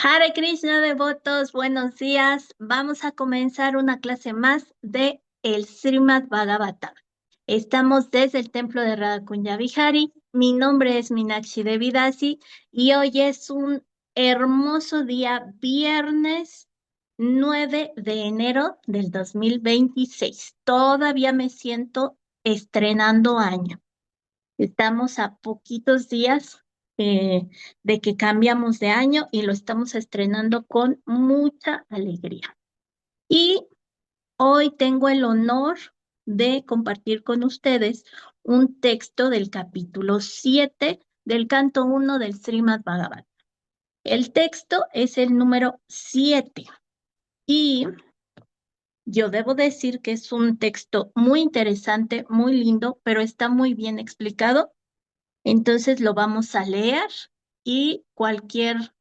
Hare Krishna, devotos, buenos días. Vamos a comenzar una clase más de el Srimad Bhagavatam. Estamos desde el templo de Radha Kunya Vihari. Mi nombre es Meenakshi Devi Dasi y hoy es un hermoso día, viernes 9 de enero del 2026. Todavía me siento estrenando año. Estamos a poquitos días de que cambiamos de año y lo estamos estrenando con mucha alegría. Y hoy tengo el honor de compartir con ustedes un texto del capítulo 7 del canto 1 del Srimad Bhagavatam. El texto es el número 7 y yo debo decir que es un texto muy interesante, muy lindo, pero está muy bien explicado. Entonces lo vamos a leer y cualquier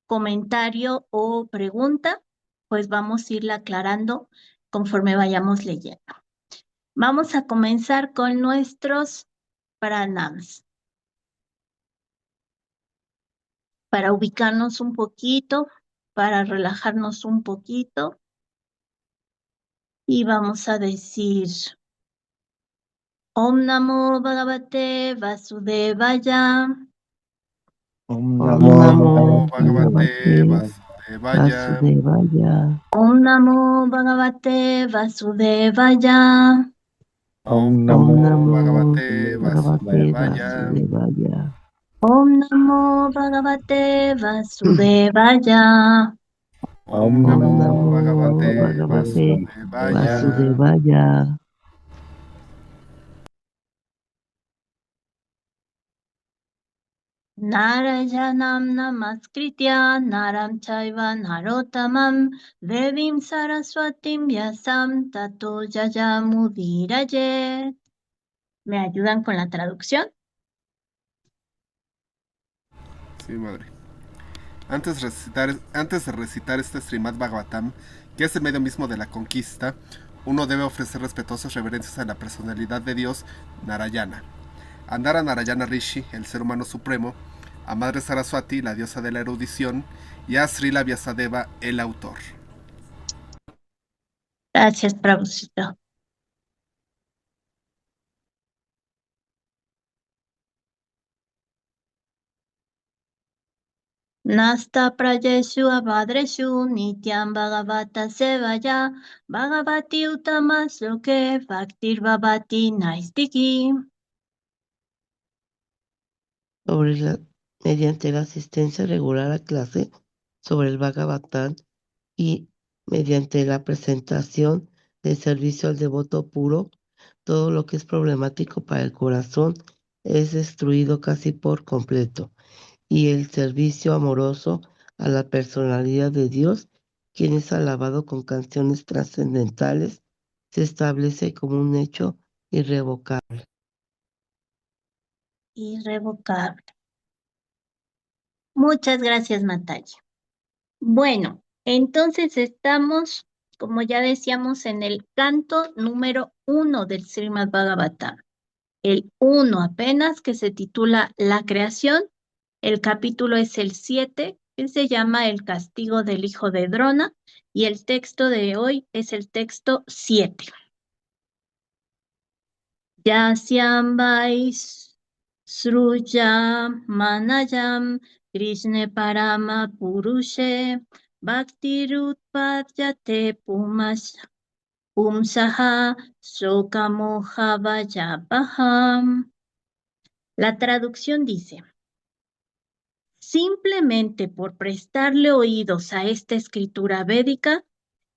comentario o pregunta, pues vamos a irla aclarando conforme vayamos leyendo. Vamos a comenzar con nuestros pranams. Para ubicarnos un poquito, para relajarnos un poquito. Y vamos a decir Om Namo Bhagavate Vasudevaya. Om Om Namo Namo Bhagavate Bhagavate Vasudevaya. Vasudevaya. Om Namo Bhagavate Vasudevaya. Om Om Namo Namo Bhagavate Bhagavate Vasudevaya. Vasudevaya. Om Namo Bhagavate Vasudevaya. Om Om Namo Namo Bhagavate Bhagavate Vasudevaya. Vasudevaya. Narayanam namaskritya naram chaiva narotamam devim saraswatim vyasam tato yayamudiraye. ¿Me ayudan con la traducción? Sí, madre. Antes de recitar este Srimad Bhagavatam, que es el medio mismo de la conquista, uno debe ofrecer respetuosas reverencias a la personalidad de Dios, Narayana. A Narayana Rishi, el ser humano supremo, a Madre Saraswati, la diosa de la erudición, y a Srila Vyasadeva, el autor. Gracias, Prabhupada. Nasta prajeshu abhadreshu nityam bhagavata sevaya bhagavati utamas loke bhaktir bhavati naistiki. Mediante la asistencia regular a clase sobre el Bhagavatam y mediante la presentación del servicio al devoto puro, todo lo que es problemático para el corazón es destruido casi por completo, y el servicio amoroso a la personalidad de Dios, quien es alabado con canciones trascendentales, se establece como un hecho irrevocable. Irrevocable. Muchas gracias, Natalia. Bueno, entonces estamos, como ya decíamos, en el canto número 1 del Srimad Bhagavatam. El 1 apenas, que se titula La creación. El capítulo es el 7, que se llama El castigo del hijo de Drona, y el texto de hoy es el texto 7. Yasyam vais sruja manayam Krishna parama purushe bhaktirutpadyate pumsaha shokamohavayapaham. La traducción dice: simplemente por prestarle oídos a esta escritura védica,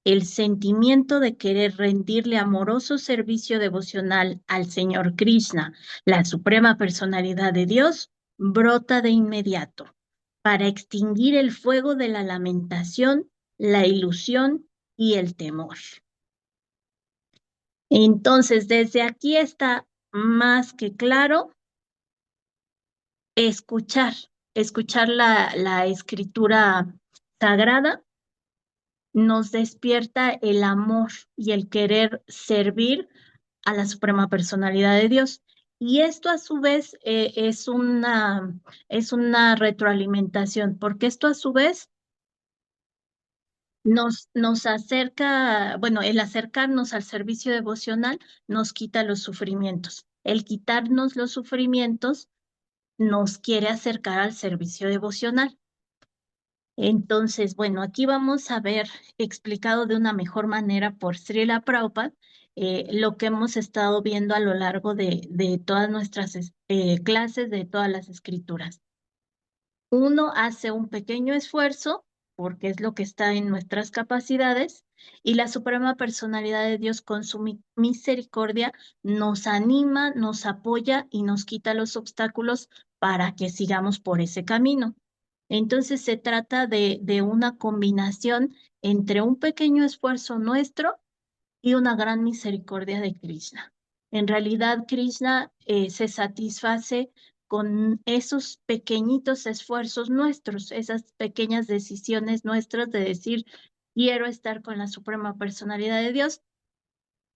el sentimiento de querer rendirle amoroso servicio devocional al Señor Krishna, la suprema personalidad de Dios, brota de inmediato para extinguir el fuego de la lamentación, la ilusión y el temor. Entonces, desde aquí está más que claro escuchar la escritura sagrada nos despierta el amor y el querer servir a la suprema personalidad de Dios. Y esto a su vez es una retroalimentación, porque esto a su vez Nos acerca, bueno, el acercarnos al servicio devocional nos quita los sufrimientos. El quitarnos los sufrimientos nos quiere acercar al servicio devocional. Entonces, bueno, aquí vamos a ver explicado de una mejor manera por Srila Prabhupada lo que hemos estado viendo a lo largo de todas nuestras clases, de todas las escrituras. Uno hace un pequeño esfuerzo, porque es lo que está en nuestras capacidades, y la Suprema Personalidad de Dios con su misericordia nos anima, nos apoya y nos quita los obstáculos para que sigamos por ese camino. Entonces se trata de una combinación entre un pequeño esfuerzo nuestro y una gran misericordia de Krishna. En realidad, Krishna se satisface con esos pequeñitos esfuerzos nuestros, esas pequeñas decisiones nuestras de decir, quiero estar con la Suprema Personalidad de Dios.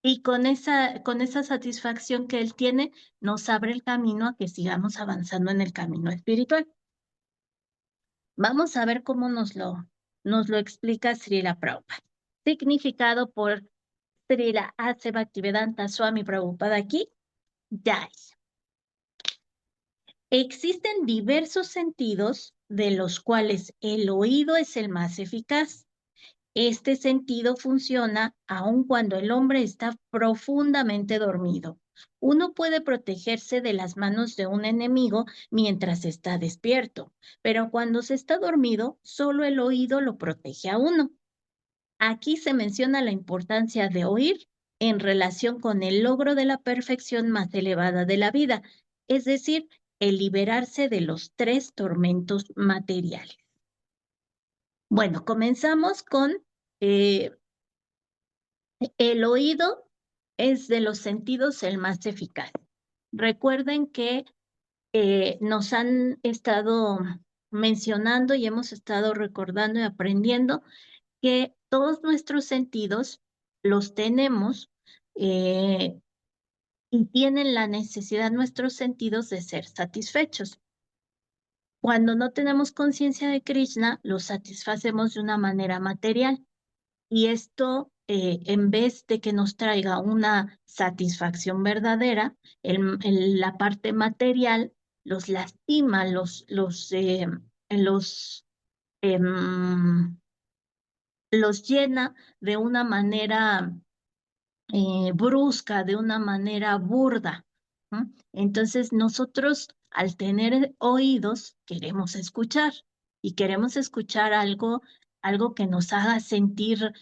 Y con esa satisfacción que Él tiene, nos abre el camino a que sigamos avanzando en el camino espiritual. Vamos a ver cómo nos lo explica Srila Prabhupada. Significado por Srila A.C. Bhaktivedanta Swami Prabhupada aquí, ya es. Existen diversos sentidos de los cuales el oído es el más eficaz. Este sentido funciona aun cuando el hombre está profundamente dormido. Uno puede protegerse de las manos de un enemigo mientras está despierto, pero cuando se está dormido, solo el oído lo protege a uno. Aquí se menciona la importancia de oír en relación con el logro de la perfección más elevada de la vida, es decir, el liberarse de los 3 tormentos materiales. Bueno, comenzamos con el oído es de los sentidos el más eficaz. Recuerden que nos han estado mencionando y hemos estado recordando y aprendiendo que todos nuestros sentidos los tenemos y tienen la necesidad nuestros sentidos de ser satisfechos. Cuando no tenemos conciencia de Krishna, los satisfacemos de una manera material y esto, en vez de que nos traiga una satisfacción verdadera, la parte material los lastima, em, los llena de una manera brusca, de una manera burda. ¿No? Entonces nosotros al tener oídos queremos escuchar y queremos escuchar algo que nos haga sentir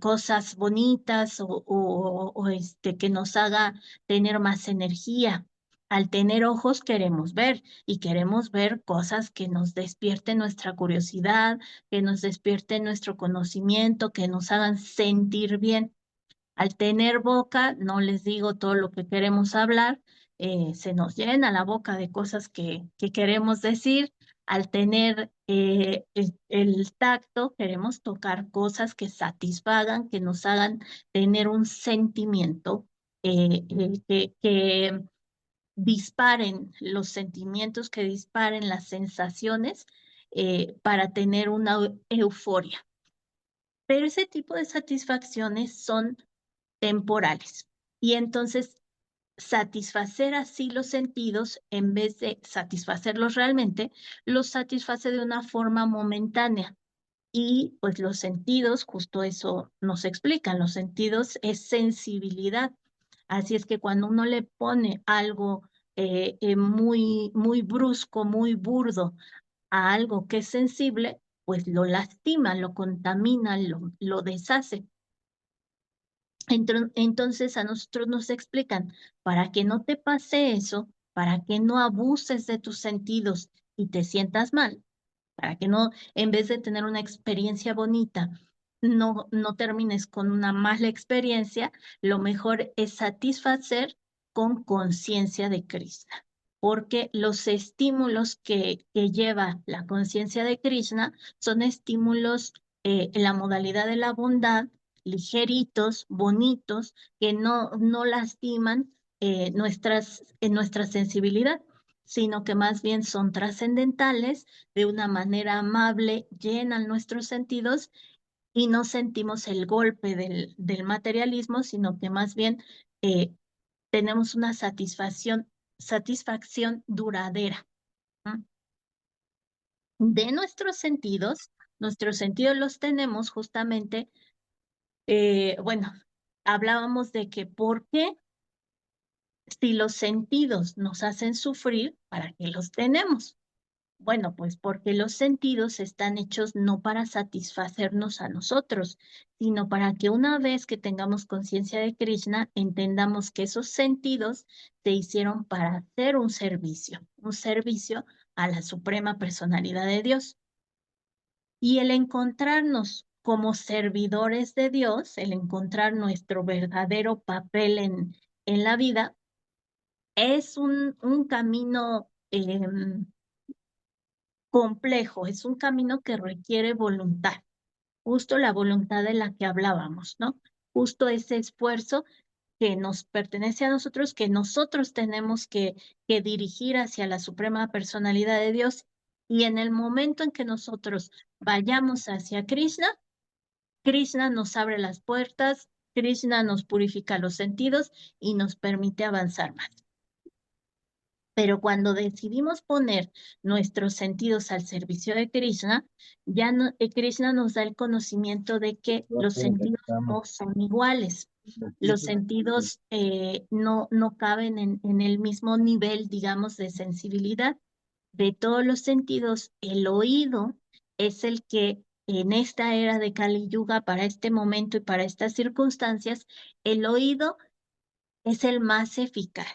cosas bonitas o que nos haga tener más energía. Al tener ojos queremos ver y queremos ver cosas que nos despierten nuestra curiosidad, que nos despierten nuestro conocimiento, que nos hagan sentir bien. Al tener boca, no les digo todo lo que queremos hablar, se nos llena la boca de cosas que queremos decir. Al tener el tacto, queremos tocar cosas que satisfagan, que nos hagan tener un sentimiento, que disparen los sentimientos, que disparen las sensaciones para tener una euforia. Pero ese tipo de satisfacciones son temporales. Y entonces satisfacer así los sentidos, en vez de satisfacerlos realmente, los satisface de una forma momentánea. Y pues los sentidos, justo eso nos explican, los sentidos es sensibilidad. Así es que cuando uno le pone algo muy brusco, muy burdo a algo que es sensible, pues lo lastima, lo contamina, lo deshace. Entonces a nosotros nos explican, para que no te pase eso, para que no abuses de tus sentidos y te sientas mal, para que no, en vez de tener una experiencia bonita, no termines con una mala experiencia, lo mejor es satisfacer con conciencia de Krishna, porque los estímulos que lleva la conciencia de Krishna son estímulos en la modalidad de la bondad, ligeritos, bonitos, que no lastiman nuestra sensibilidad, sino que más bien son trascendentales, de una manera amable, llenan nuestros sentidos y no sentimos el golpe del materialismo, sino que más bien tenemos una satisfacción duradera. ¿Mm? De nuestros sentidos los tenemos justamente, bueno, hablábamos de que por qué si los sentidos nos hacen sufrir, ¿para qué los tenemos? Bueno, pues porque los sentidos están hechos no para satisfacernos a nosotros, sino para que una vez que tengamos conciencia de Krishna, entendamos que esos sentidos se hicieron para hacer un servicio a la suprema personalidad de Dios. Y el encontrarnos como servidores de Dios, el encontrar nuestro verdadero papel en la vida, es un camino complejo, es un camino que requiere voluntad, justo la voluntad de la que hablábamos, ¿no? Justo ese esfuerzo que nos pertenece a nosotros, que nosotros tenemos que dirigir hacia la suprema personalidad de Dios. Y en el momento en que nosotros vayamos hacia Krishna, Krishna nos abre las puertas, Krishna nos purifica los sentidos y nos permite avanzar más. Pero cuando decidimos poner nuestros sentidos al servicio de Krishna, ya no, Krishna nos da el conocimiento de que los sentidos no son iguales. Los sentidos no caben en el mismo nivel, digamos, de sensibilidad. De todos los sentidos, el oído es el que en esta era de Kali Yuga, para este momento y para estas circunstancias, el oído es el más eficaz.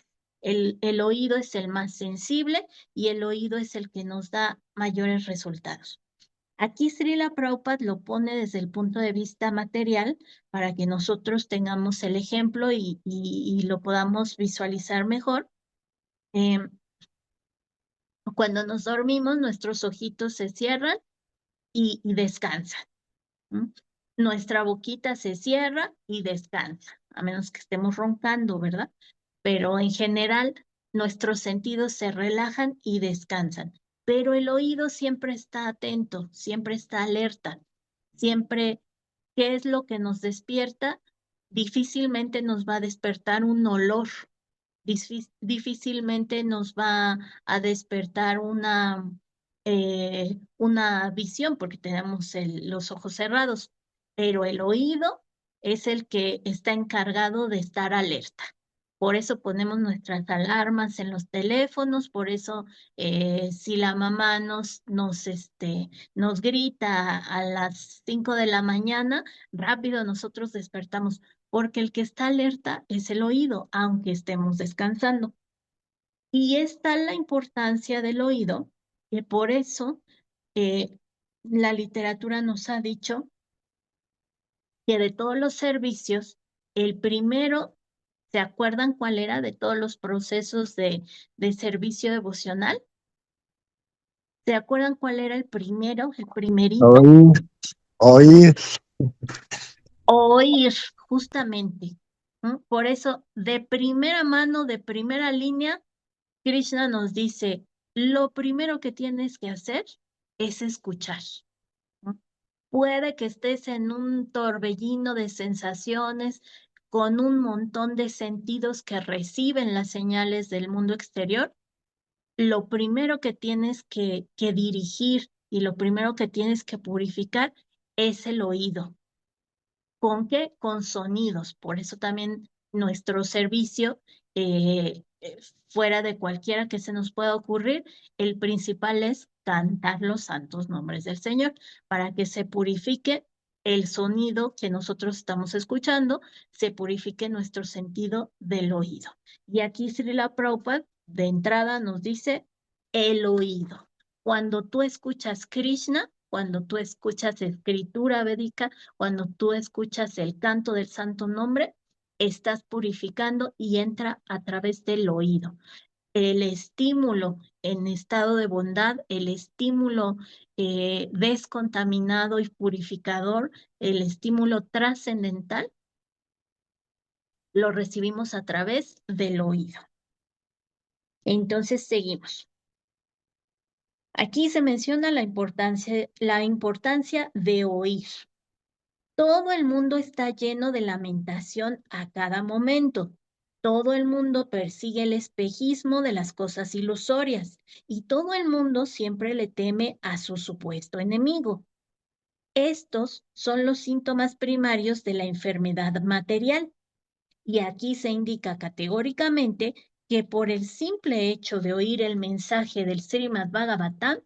El oído es el más sensible y el oído es el que nos da mayores resultados. Aquí Srila Prabhupada lo pone desde el punto de vista material para que nosotros tengamos el ejemplo y lo podamos visualizar mejor. Cuando nos dormimos, nuestros ojitos se cierran y descansan. ¿Mm? Nuestra boquita se cierra y descansa, a menos que estemos roncando, ¿verdad? Pero en general nuestros sentidos se relajan y descansan. Pero el oído siempre está atento, siempre está alerta, siempre, ¿qué es lo que nos despierta? Difícilmente nos va a despertar un olor, difícilmente nos va a despertar una visión porque tenemos los ojos cerrados, pero el oído es el que está encargado de estar alerta. Por eso ponemos nuestras alarmas en los teléfonos, por eso si la mamá nos grita a las 5 de la mañana, rápido nosotros despertamos porque el que está alerta es el oído, aunque estemos descansando. Y está la importancia del oído, que por eso la literatura nos ha dicho que de todos los servicios, el primero, ¿se acuerdan cuál era de todos los procesos de servicio devocional? ¿Se acuerdan cuál era el primero, el primerito? Oír. Oír, justamente. Por eso, de primera mano, de primera línea, Krishna nos dice, lo primero que tienes que hacer es escuchar. ¿No? Puede que estés en un torbellino de sensaciones, con un montón de sentidos que reciben las señales del mundo exterior. Lo primero que tienes que dirigir y lo primero que tienes que purificar es el oído. ¿Con qué? Con sonidos. Por eso también nuestro servicio, fuera de cualquiera que se nos pueda ocurrir, el principal es cantar los santos nombres del Señor para que se purifique el sonido que nosotros estamos escuchando, se purifique nuestro sentido del oído. Y aquí Srila Prabhupada de entrada nos dice el oído. Cuando tú escuchas Krishna, cuando tú escuchas escritura védica, cuando tú escuchas el canto del santo nombre, estás purificando y entra a través del oído. El estímulo en estado de bondad, el estímulo descontaminado y purificador, el estímulo trascendental, lo recibimos a través del oído. Entonces seguimos. Aquí se menciona la importancia de oír. Todo el mundo está lleno de lamentación a cada momento. Todo el mundo persigue el espejismo de las cosas ilusorias y todo el mundo siempre le teme a su supuesto enemigo. Estos son los síntomas primarios de la enfermedad material. Y aquí se indica categóricamente que por el simple hecho de oír el mensaje del Srimad Bhagavatam,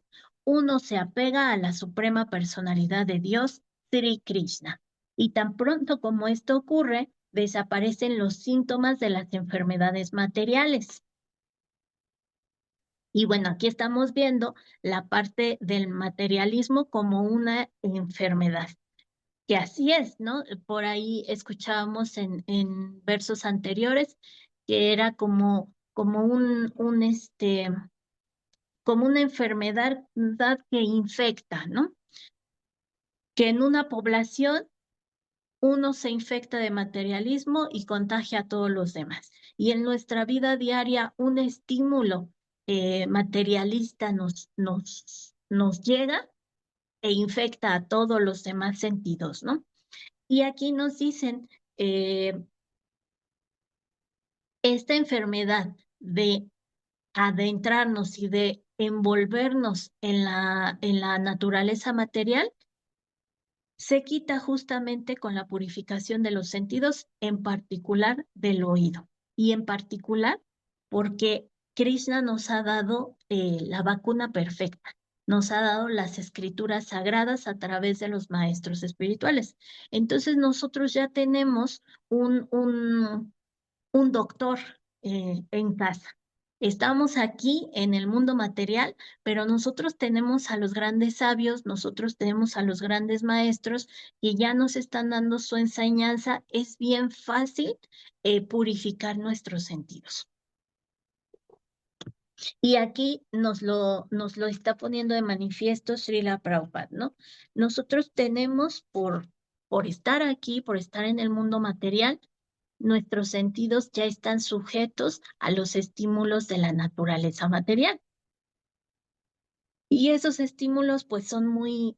uno se apega a la suprema personalidad de Dios, Sri Krishna. Y tan pronto como esto ocurre, desaparecen los síntomas de las enfermedades materiales. Y bueno, aquí estamos viendo la parte del materialismo como una enfermedad. Que así es, ¿no? Por ahí escuchábamos en versos anteriores que era como como una enfermedad que infecta, ¿no? Que en una población uno se infecta de materialismo y contagia a todos los demás. Y en nuestra vida diaria, un estímulo materialista nos llega e infecta a todos los demás sentidos, ¿no? Y aquí nos dicen, esta enfermedad de adentrarnos y de envolvernos en la naturaleza material se quita justamente con la purificación de los sentidos, en particular del oído. Y en particular porque Krishna nos ha dado la vacuna perfecta, nos ha dado las escrituras sagradas a través de los maestros espirituales. Entonces nosotros ya tenemos un doctor en casa. Estamos aquí en el mundo material, pero nosotros tenemos a los grandes sabios, nosotros tenemos a los grandes maestros que ya nos están dando su enseñanza. Es bien fácil purificar nuestros sentidos. Y aquí nos lo está poniendo de manifiesto Srila Prabhupada, ¿no? Nosotros tenemos por estar aquí, por estar en el mundo material, nuestros sentidos ya están sujetos a los estímulos de la naturaleza material. Y esos estímulos pues son muy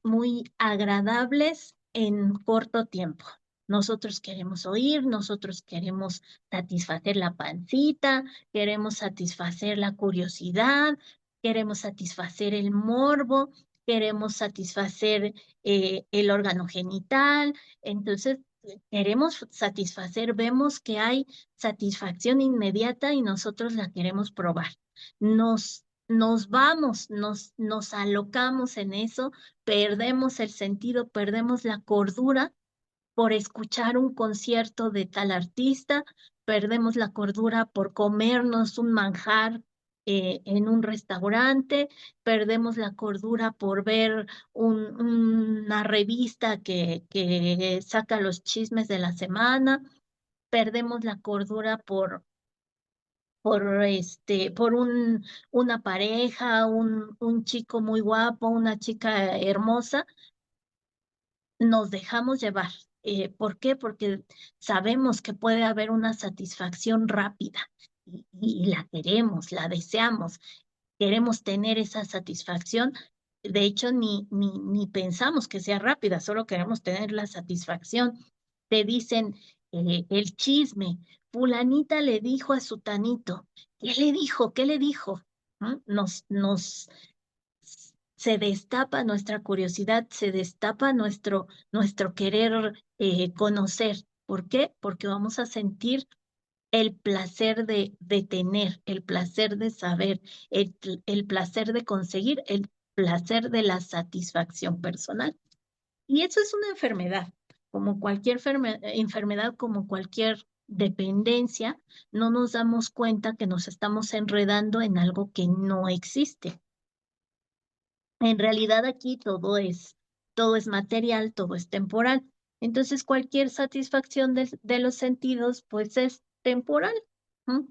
agradables en corto tiempo. Nosotros queremos oír, nosotros queremos satisfacer la pancita, queremos satisfacer la curiosidad, queremos satisfacer el morbo, queremos satisfacer el órgano genital. Entonces, queremos satisfacer, vemos que hay satisfacción inmediata y nosotros la queremos probar. Nos vamos, nos alocamos en eso, perdemos el sentido, perdemos la cordura por escuchar un concierto de tal artista, perdemos la cordura por comernos un manjar en un restaurante, perdemos la cordura por ver una revista que saca los chismes de la semana, perdemos la cordura por una pareja, un chico muy guapo, una chica hermosa, nos dejamos llevar. ¿Por qué? Porque sabemos que puede haber una satisfacción rápida y la queremos, la deseamos, queremos tener esa satisfacción. De hecho, ni pensamos que sea rápida, solo queremos tener la satisfacción. Te dicen el chisme, fulanita le dijo a sutanito, ¿qué le dijo? ¿Qué le dijo? ¿Mm? Se destapa nuestra curiosidad, se destapa nuestro querer conocer. ¿Por qué? Porque vamos a sentir el placer de tener, el placer de saber, el placer de conseguir, el placer de la satisfacción personal. Y eso es una enfermedad, como cualquier enfermedad, como cualquier dependencia, no nos damos cuenta que nos estamos enredando en algo que no existe. En realidad aquí todo es material, todo es temporal. Entonces cualquier satisfacción de los sentidos pues es temporal. ¿No?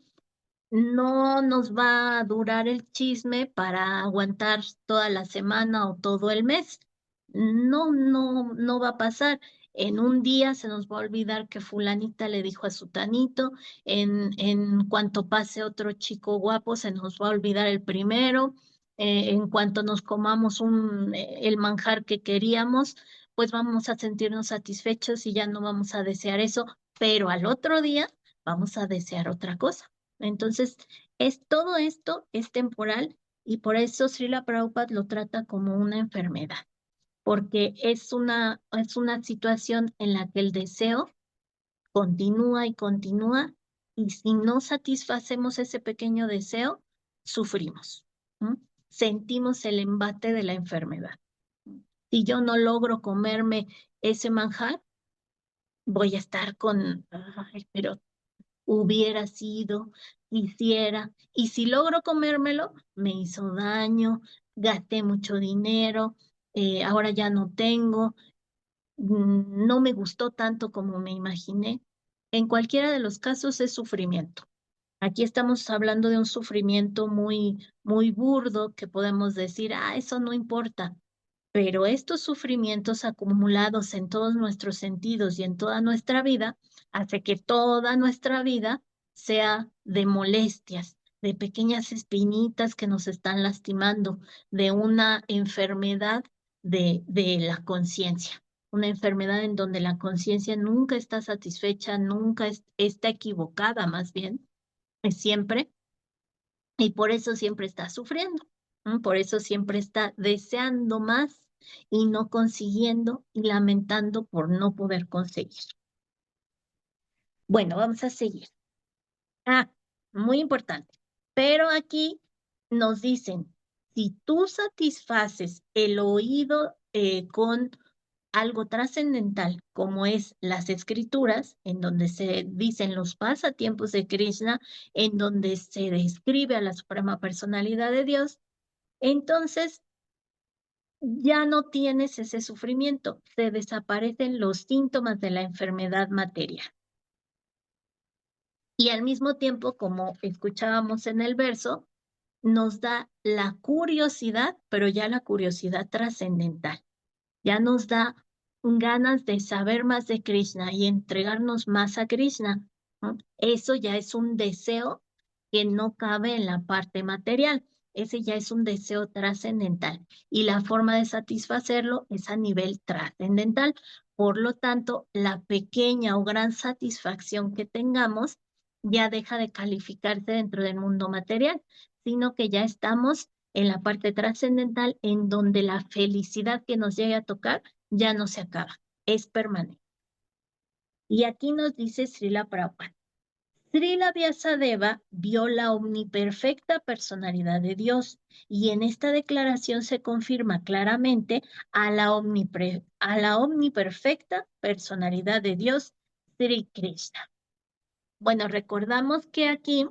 No nos va a durar el chisme para aguantar toda la semana o todo el mes. No va a pasar. En un día se nos va a olvidar que fulanita le dijo a sutanito, en cuanto pase otro chico guapo se nos va a olvidar el primero, en cuanto nos comamos el manjar que queríamos, pues vamos a sentirnos satisfechos y ya no vamos a desear eso, pero al otro día vamos a desear otra cosa. Entonces, todo esto es temporal y por eso Srila Prabhupada lo trata como una enfermedad, porque es una situación en la que el deseo continúa y continúa, y si no satisfacemos ese pequeño deseo, sufrimos. Sentimos el embate de la enfermedad. Si yo no logro comerme ese manjar, voy a estar con, ay, pero hubiera sido, quisiera, y si logro comérmelo, me hizo daño, gasté mucho dinero, ahora ya no tengo, no me gustó tanto como me imaginé. En cualquiera de los casos es sufrimiento. Aquí estamos hablando de un sufrimiento muy, muy burdo que podemos decir, eso no importa. Pero estos sufrimientos acumulados en todos nuestros sentidos y en toda nuestra vida hace que toda nuestra vida sea de molestias, de pequeñas espinitas que nos están lastimando, de una enfermedad de la conciencia, una enfermedad en donde la conciencia nunca está satisfecha, nunca está equivocada, más bien, es siempre, y por eso siempre está sufriendo. Por eso siempre está deseando más y no consiguiendo y lamentando por no poder conseguir. Bueno, vamos a seguir. Muy importante. Pero aquí nos dicen, si tú satisfaces el oído con algo trascendental, como es las escrituras, en donde se dicen los pasatiempos de Krishna, en donde se describe a la Suprema Personalidad de Dios, entonces ya no tienes ese sufrimiento, se desaparecen los síntomas de la enfermedad material. Y al mismo tiempo, como escuchábamos en el verso, nos da la curiosidad, pero ya la curiosidad trascendental. Ya nos da ganas de saber más de Krishna y entregarnos más a Krishna, ¿no? Eso ya es un deseo que no cabe en la parte material. Ese ya es un deseo trascendental y la forma de satisfacerlo es a nivel trascendental. Por lo tanto, la pequeña o gran satisfacción que tengamos ya deja de calificarse dentro del mundo material, sino que ya estamos en la parte trascendental en donde la felicidad que nos llegue a tocar ya no se acaba, es permanente. Y aquí nos dice Srila Prabhupada, Srila Vyasadeva vio la omniperfecta personalidad de Dios y en esta declaración se confirma claramente a la omniperfecta personalidad de Dios, Sri Krishna. Bueno, recordamos que aquí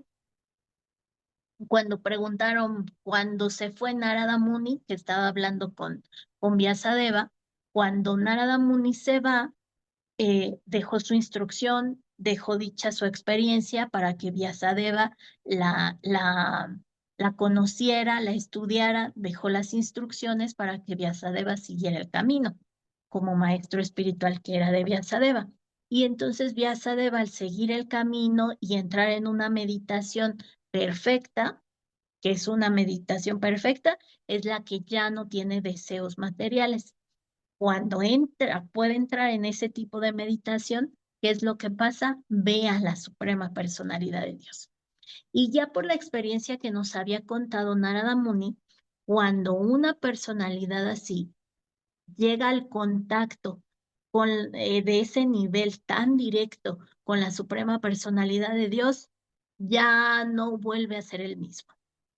cuando preguntaron, cuando se fue Narada Muni, que estaba hablando con Vyasadeva, cuando Narada Muni se va, dejó su instrucción, dejó dicha su experiencia para que Vyasadeva la conociera, la estudiara, dejó las instrucciones para que Vyasadeva siguiera el camino, como maestro espiritual que era de Vyasadeva. Y entonces Vyasadeva, al seguir el camino y entrar en una meditación perfecta, que es una meditación perfecta, es la que ya no tiene deseos materiales. Cuando puede entrar en ese tipo de meditación, ¿qué es lo que pasa? Ve a la Suprema Personalidad de Dios. Y ya por la experiencia que nos había contado Narada Muni, cuando una personalidad así llega al contacto de ese nivel tan directo con la Suprema Personalidad de Dios, ya no vuelve a ser el mismo.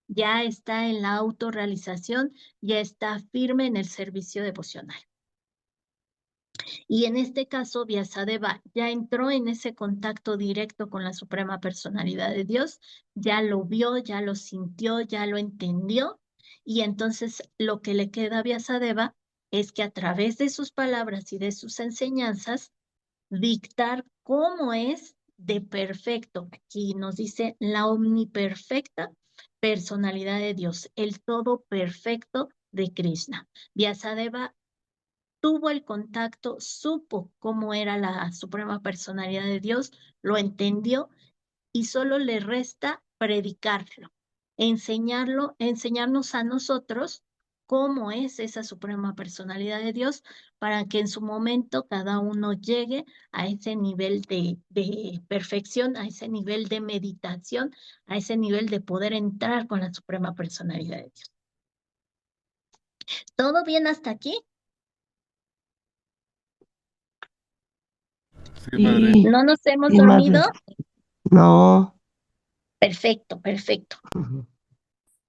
Ya está en la autorrealización, ya está firme en el servicio devocional. Y en este caso, Vyasadeva ya entró en ese contacto directo con la Suprema Personalidad de Dios, ya lo vio, ya lo sintió, ya lo entendió, y entonces lo que le queda a Vyasadeva es que a través de sus palabras y de sus enseñanzas, dictar cómo es de perfecto. Aquí nos dice la omniperfecta personalidad de Dios, el todo perfecto de Krishna. Vyasadeva tuvo el contacto, supo cómo era la Suprema Personalidad de Dios, lo entendió y solo le resta predicarlo, enseñarlo, enseñarnos a nosotros cómo es esa suprema personalidad de Dios para que en su momento cada uno llegue a ese nivel de perfección, a ese nivel de meditación, a ese nivel de poder entrar con la suprema personalidad de Dios. ¿Todo bien hasta aquí? Sí, madre. ¿No nos hemos sí, dormido? madre. No. Perfecto, perfecto. Ujú.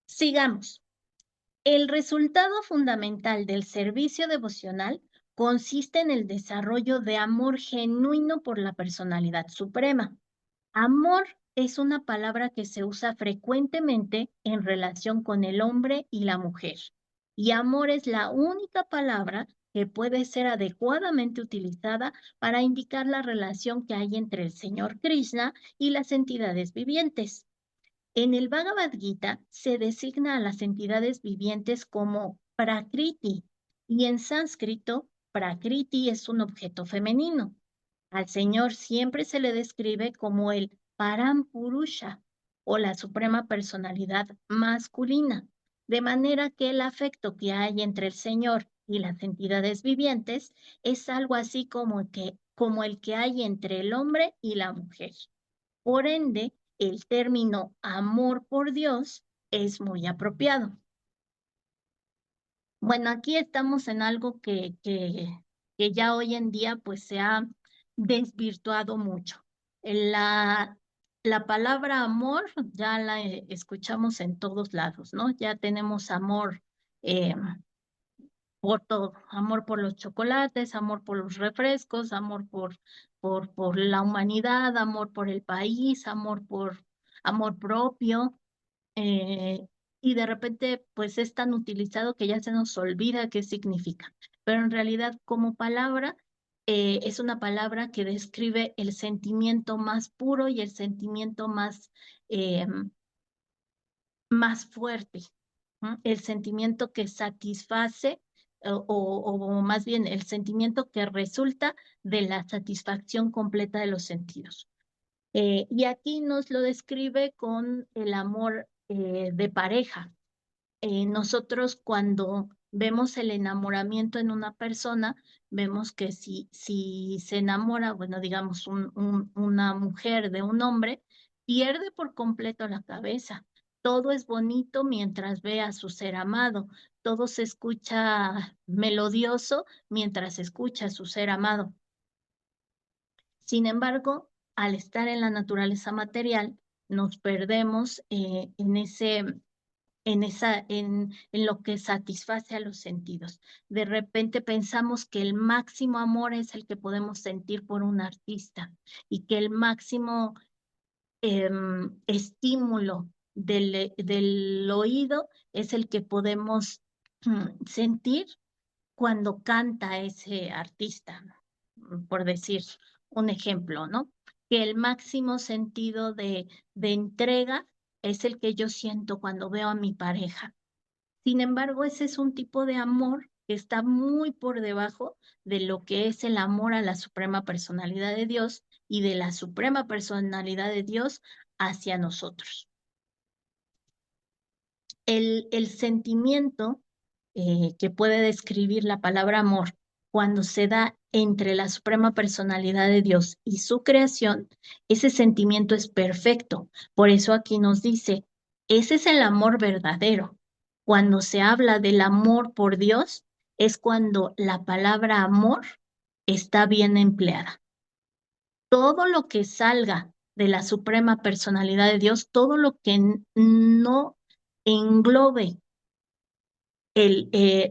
Sigamos. El resultado fundamental del servicio devocional consiste en el desarrollo de amor genuino por la personalidad suprema. Amor es una palabra que se usa frecuentemente en relación con el hombre y la mujer. Y amor es la única palabra que puede ser adecuadamente utilizada para indicar la relación que hay entre el Señor Krishna y las entidades vivientes. En el Bhagavad Gita se designa a las entidades vivientes como Prakriti y en sánscrito Prakriti es un objeto femenino. Al Señor siempre se le describe como el Parampurusha o la suprema personalidad masculina, de manera que el afecto que hay entre el Señor y las entidades vivientes es algo así como el que hay entre el hombre y la mujer. Por ende, el término amor por Dios es muy apropiado. Bueno, aquí estamos en algo que ya hoy en día pues se ha desvirtuado mucho. La, la palabra amor ya la escuchamos en todos lados, ¿no? Ya tenemos amor eh, por todo, amor por los chocolates, amor por los refrescos, amor por la humanidad, amor por el país, amor propio, eh, y de repente pues es tan utilizado que ya se nos olvida qué significa. Pero en realidad como palabra es una palabra que describe el sentimiento más puro y el sentimiento eh, más fuerte, ¿no? El sentimiento que satisface o más bien el sentimiento que resulta de la satisfacción completa de los sentidos. Y aquí nos lo describe con el amor de pareja. Nosotros cuando vemos el enamoramiento en una persona, vemos que si se enamora, bueno, digamos, una mujer de un hombre, pierde por completo la cabeza. Todo es bonito mientras ve a su ser amado. Todo se escucha melodioso mientras escucha a su ser amado. Sin embargo, al estar en la naturaleza material, nos perdemos en lo que satisface a los sentidos. De repente pensamos que el máximo amor es el que podemos sentir por un artista y que el máximo estímulo del oído es el que podemos sentir cuando canta ese artista, por decir un ejemplo, ¿no? Que el máximo sentido de entrega es el que yo siento cuando veo a mi pareja. Sin embargo, ese es un tipo de amor que está muy por debajo de lo que es el amor a la suprema personalidad de Dios y de la suprema personalidad de Dios hacia nosotros. El sentimiento que puede describir la palabra amor cuando se da entre la suprema personalidad de Dios y su creación, ese sentimiento es perfecto. Por eso aquí nos dice, ese es el amor verdadero. Cuando se habla del amor por Dios, es cuando la palabra amor está bien empleada. Todo lo que salga de la suprema personalidad de Dios, todo lo que no englobe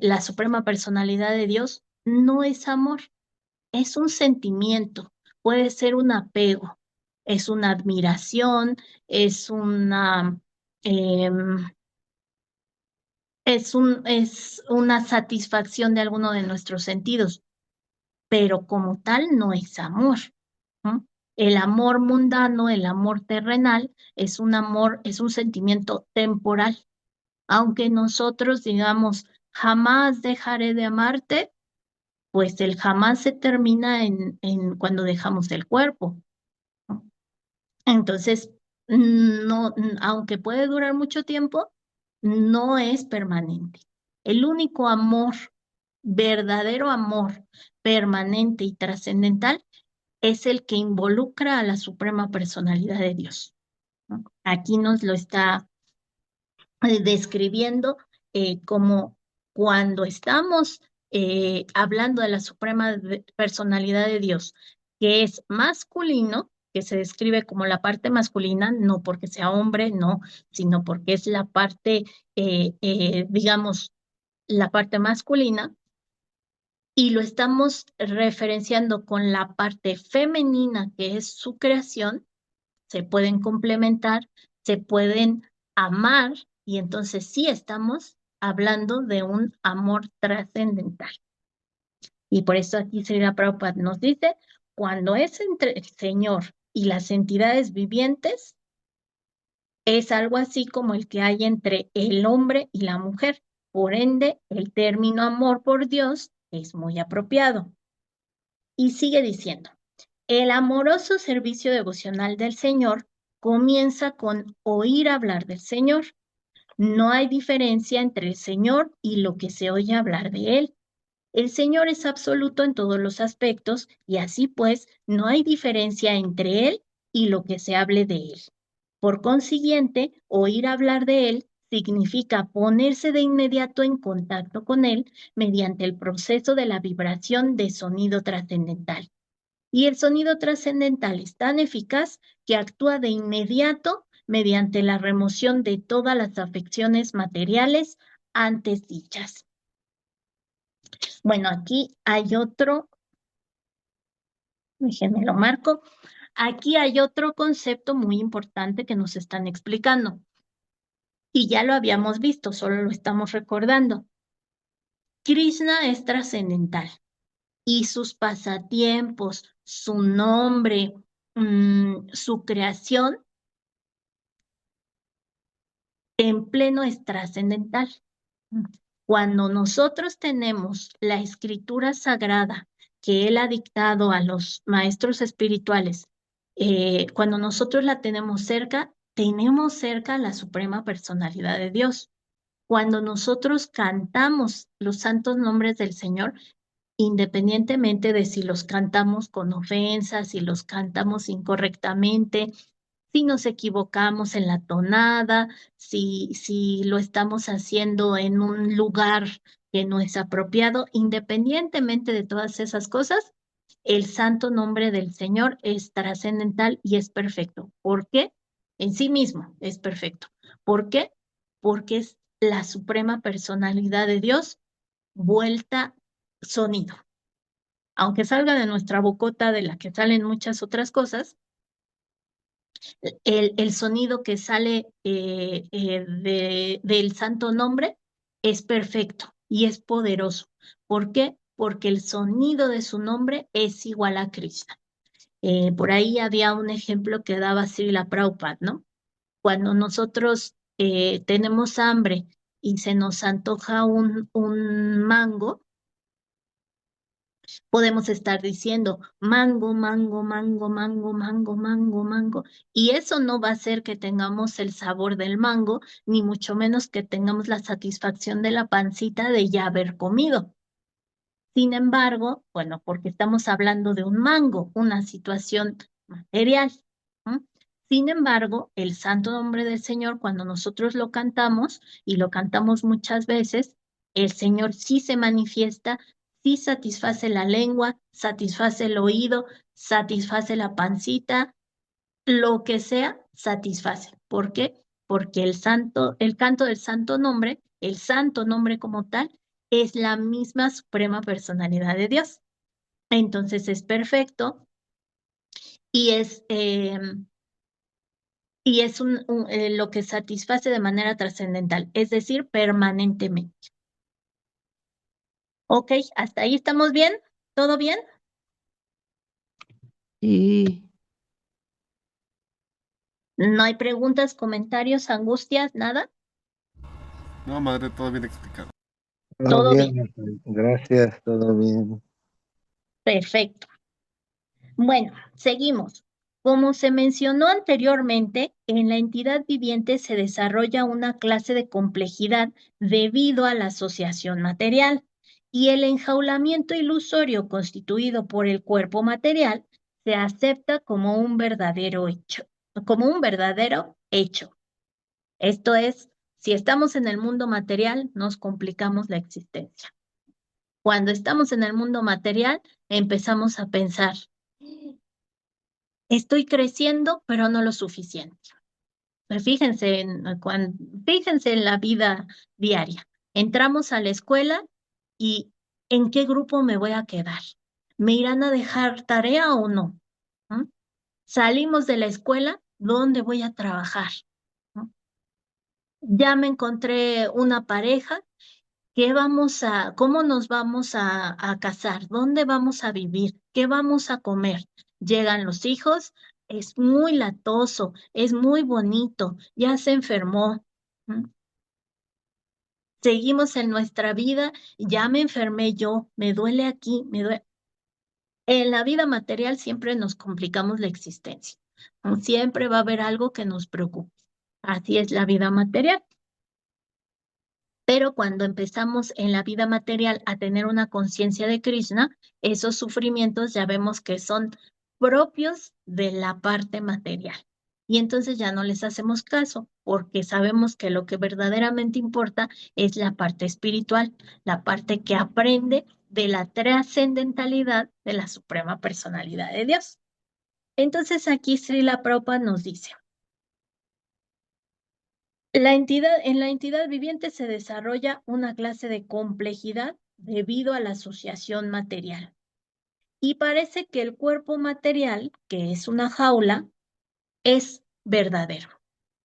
la suprema personalidad de Dios no es amor, es un sentimiento, puede ser un apego, es una admiración, es em, es una satisfacción de alguno de nuestros sentidos, pero como tal no es amor, ¿no? El amor mundano, el amor terrenal, es un amor, es un sentimiento temporal. Aunque nosotros digamos, jamás dejaré de amarte, pues el jamás se termina en cuando dejamos el cuerpo, ¿no? Entonces, no, aunque puede durar mucho tiempo, no es permanente. El único amor, verdadero amor permanente y trascendental es el que involucra a la suprema personalidad de Dios, ¿no? Aquí nos lo está describiendo como cuando estamos hablando de la suprema personalidad de Dios, que es masculino, que se describe como la parte masculina, no porque sea hombre, no, sino porque es la parte, digamos, la parte masculina, y lo estamos referenciando con la parte femenina, que es su creación. Se pueden complementar, se pueden amar, y entonces sí estamos hablando de un amor trascendental. Y por eso aquí Srila Prabhupada nos dice, cuando es entre el Señor y las entidades vivientes, es algo así como el que hay entre el hombre y la mujer. Por ende, el término amor por Dios es muy apropiado. Y sigue diciendo, el amoroso servicio devocional del Señor comienza con oír hablar del Señor. No hay diferencia entre el Señor y lo que se oye hablar de Él. El Señor es absoluto en todos los aspectos y así pues no hay diferencia entre Él y lo que se hable de Él. Por consiguiente, oír hablar de Él significa ponerse de inmediato en contacto con Él mediante el proceso de la vibración de sonido trascendental. Y el sonido trascendental es tan eficaz que actúa de inmediato mediante la remoción de todas las afecciones materiales antes dichas. Bueno, aquí hay otro, déjenme lo marco. Aquí hay otro concepto muy importante que nos están explicando. Y ya lo habíamos visto, solo lo estamos recordando. Krishna es trascendental y sus pasatiempos, su nombre, su creación en pleno es trascendental. Cuando nosotros tenemos la escritura sagrada que Él ha dictado a los maestros espirituales, cuando nosotros la tenemos cerca la suprema personalidad de Dios. Cuando nosotros cantamos los santos nombres del Señor, independientemente de si los cantamos con ofensas, si los cantamos incorrectamente, si nos equivocamos en la tonada, si lo estamos haciendo en un lugar que no es apropiado, independientemente de todas esas cosas, el santo nombre del Señor es trascendental y es perfecto. ¿Por qué? En sí mismo es perfecto. ¿Por qué? Porque es la suprema personalidad de Dios vuelta sonido. Aunque salga de nuestra bocota de la que salen muchas otras cosas, el sonido que sale del santo nombre es perfecto y es poderoso. ¿Por qué? Porque el sonido de su nombre es igual a Krishna. Por ahí había un ejemplo que daba Srila Prabhupada, ¿no? Cuando nosotros tenemos hambre y se nos antoja un mango, podemos estar diciendo mango, mango, mango, mango, mango, mango, mango, y eso no va a hacer que tengamos el sabor del mango, ni mucho menos que tengamos la satisfacción de la pancita de ya haber comido. Sin embargo, bueno, porque estamos hablando de un mango, una situación material. ¿Mm? Sin embargo, el santo nombre del Señor, cuando nosotros lo cantamos, y lo cantamos muchas veces, el Señor sí se manifiesta, sí satisface la lengua, satisface el oído, satisface la pancita, lo que sea, satisface. ¿Por qué? Porque el canto del santo nombre, el santo nombre como tal, es la misma suprema personalidad de Dios. Entonces es perfecto y es lo que satisface de manera trascendental, es decir, permanentemente. Ok, ¿hasta ahí estamos bien? ¿Todo bien? Y ¿No hay preguntas, comentarios, angustias, nada? No, madre, todo bien explicado. Todo Todo bien, bien, gracias, todo bien. perfecto. Bueno, seguimos. Como se mencionó anteriormente, en la entidad viviente se desarrolla una clase de complejidad debido a la asociación material y el enjaulamiento ilusorio constituido por el cuerpo material se acepta como un verdadero hecho, como un verdadero hecho. Esto es, si estamos en el mundo material, nos complicamos la existencia. Cuando estamos en el mundo material, empezamos a pensar, estoy creciendo, pero no lo suficiente. Fíjense en la vida diaria. Entramos a la escuela y ¿en qué grupo me voy a quedar? ¿Me irán a dejar tarea o no? ¿Mm? Salimos de la escuela, ¿dónde voy a trabajar? ¿Mm? Ya me encontré una pareja. ¿Cómo nos vamos a casar? ¿Dónde vamos a vivir? ¿Qué vamos a comer? Llegan los hijos, es muy latoso, es muy bonito, ya se enfermó. ¿Mm? Seguimos en nuestra vida, ya me enfermé yo, me duele aquí, me duele. En la vida material siempre nos complicamos la existencia. ¿No? Siempre va a haber algo que nos preocupe. Así es la vida material. Pero cuando empezamos en la vida material a tener una conciencia de Krishna, esos sufrimientos ya vemos que son propios de la parte material. Y entonces ya no les hacemos caso, porque sabemos que lo que verdaderamente importa es la parte espiritual, la parte que aprende de la trascendentalidad de la suprema personalidad de Dios. Entonces aquí Srila Prabhupada nos dice, en la entidad viviente se desarrolla una clase de complejidad debido a la asociación material. Y parece que el cuerpo material, que es una jaula, es verdadero.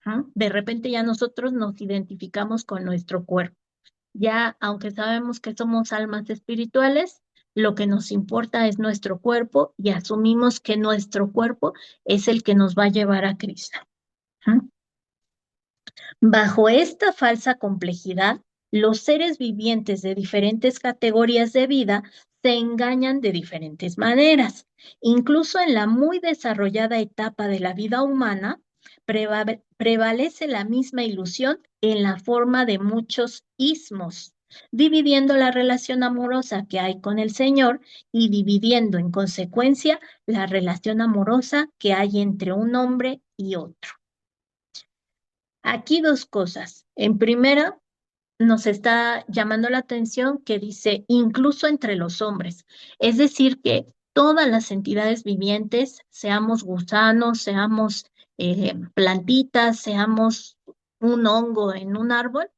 ¿Mm? De repente ya nosotros nos identificamos con nuestro cuerpo. Ya, aunque sabemos que somos almas espirituales, lo que nos importa es nuestro cuerpo y asumimos que nuestro cuerpo es el que nos va a llevar a Cristo. ¿Mm? Bajo esta falsa complejidad, los seres vivientes de diferentes categorías de vida se engañan de diferentes maneras. Incluso en la muy desarrollada etapa de la vida humana, prevalece la misma ilusión en la forma de muchos ismos, dividiendo la relación amorosa que hay con el Señor y dividiendo en consecuencia la relación amorosa que hay entre un hombre y otro. Aquí dos cosas. En primera, nos está llamando la atención que dice incluso entre los hombres. Es decir, que todas las entidades vivientes, seamos gusanos, seamos plantitas, seamos un hongo en un árbol,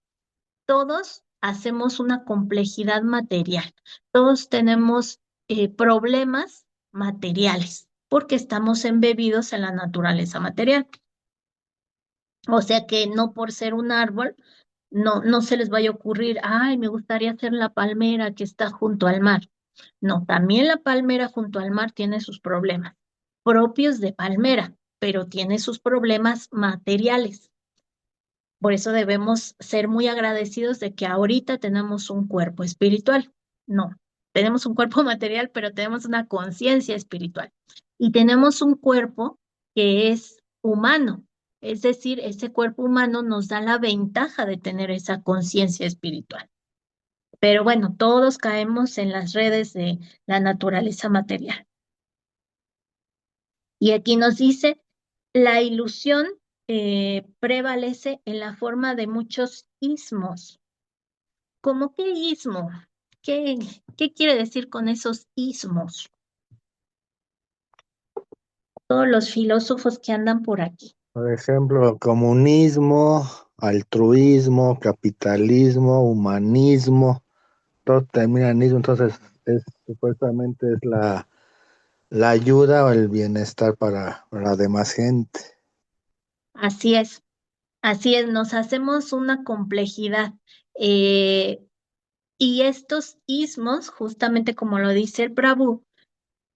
todos hacemos una complejidad material. Todos tenemos problemas materiales porque estamos embebidos en la naturaleza material. O sea que no por ser un árbol, no se les vaya a ocurrir, ay, me gustaría ser la palmera que está junto al mar. No, también la palmera junto al mar tiene sus problemas propios de palmera, pero tiene sus problemas materiales. Por eso debemos ser muy agradecidos de que ahorita tenemos un cuerpo espiritual. No, tenemos un cuerpo material, pero tenemos una conciencia espiritual. Y tenemos un cuerpo que es humano. Es decir, ese cuerpo humano nos da la ventaja de tener esa conciencia espiritual. Pero bueno, todos caemos en las redes de la naturaleza material. Y aquí nos dice, la ilusión prevalece en la forma de muchos ismos. ¿Cómo qué ismo? ¿Qué, qué quiere decir con esos ismos? Todos los filósofos que andan por aquí. Por ejemplo, comunismo, altruismo, capitalismo, humanismo, todo termina en ismo, entonces supuestamente es la ayuda o el bienestar para la demás gente. Así es, nos hacemos una complejidad. Y estos ismos, justamente como lo dice el Prabhu,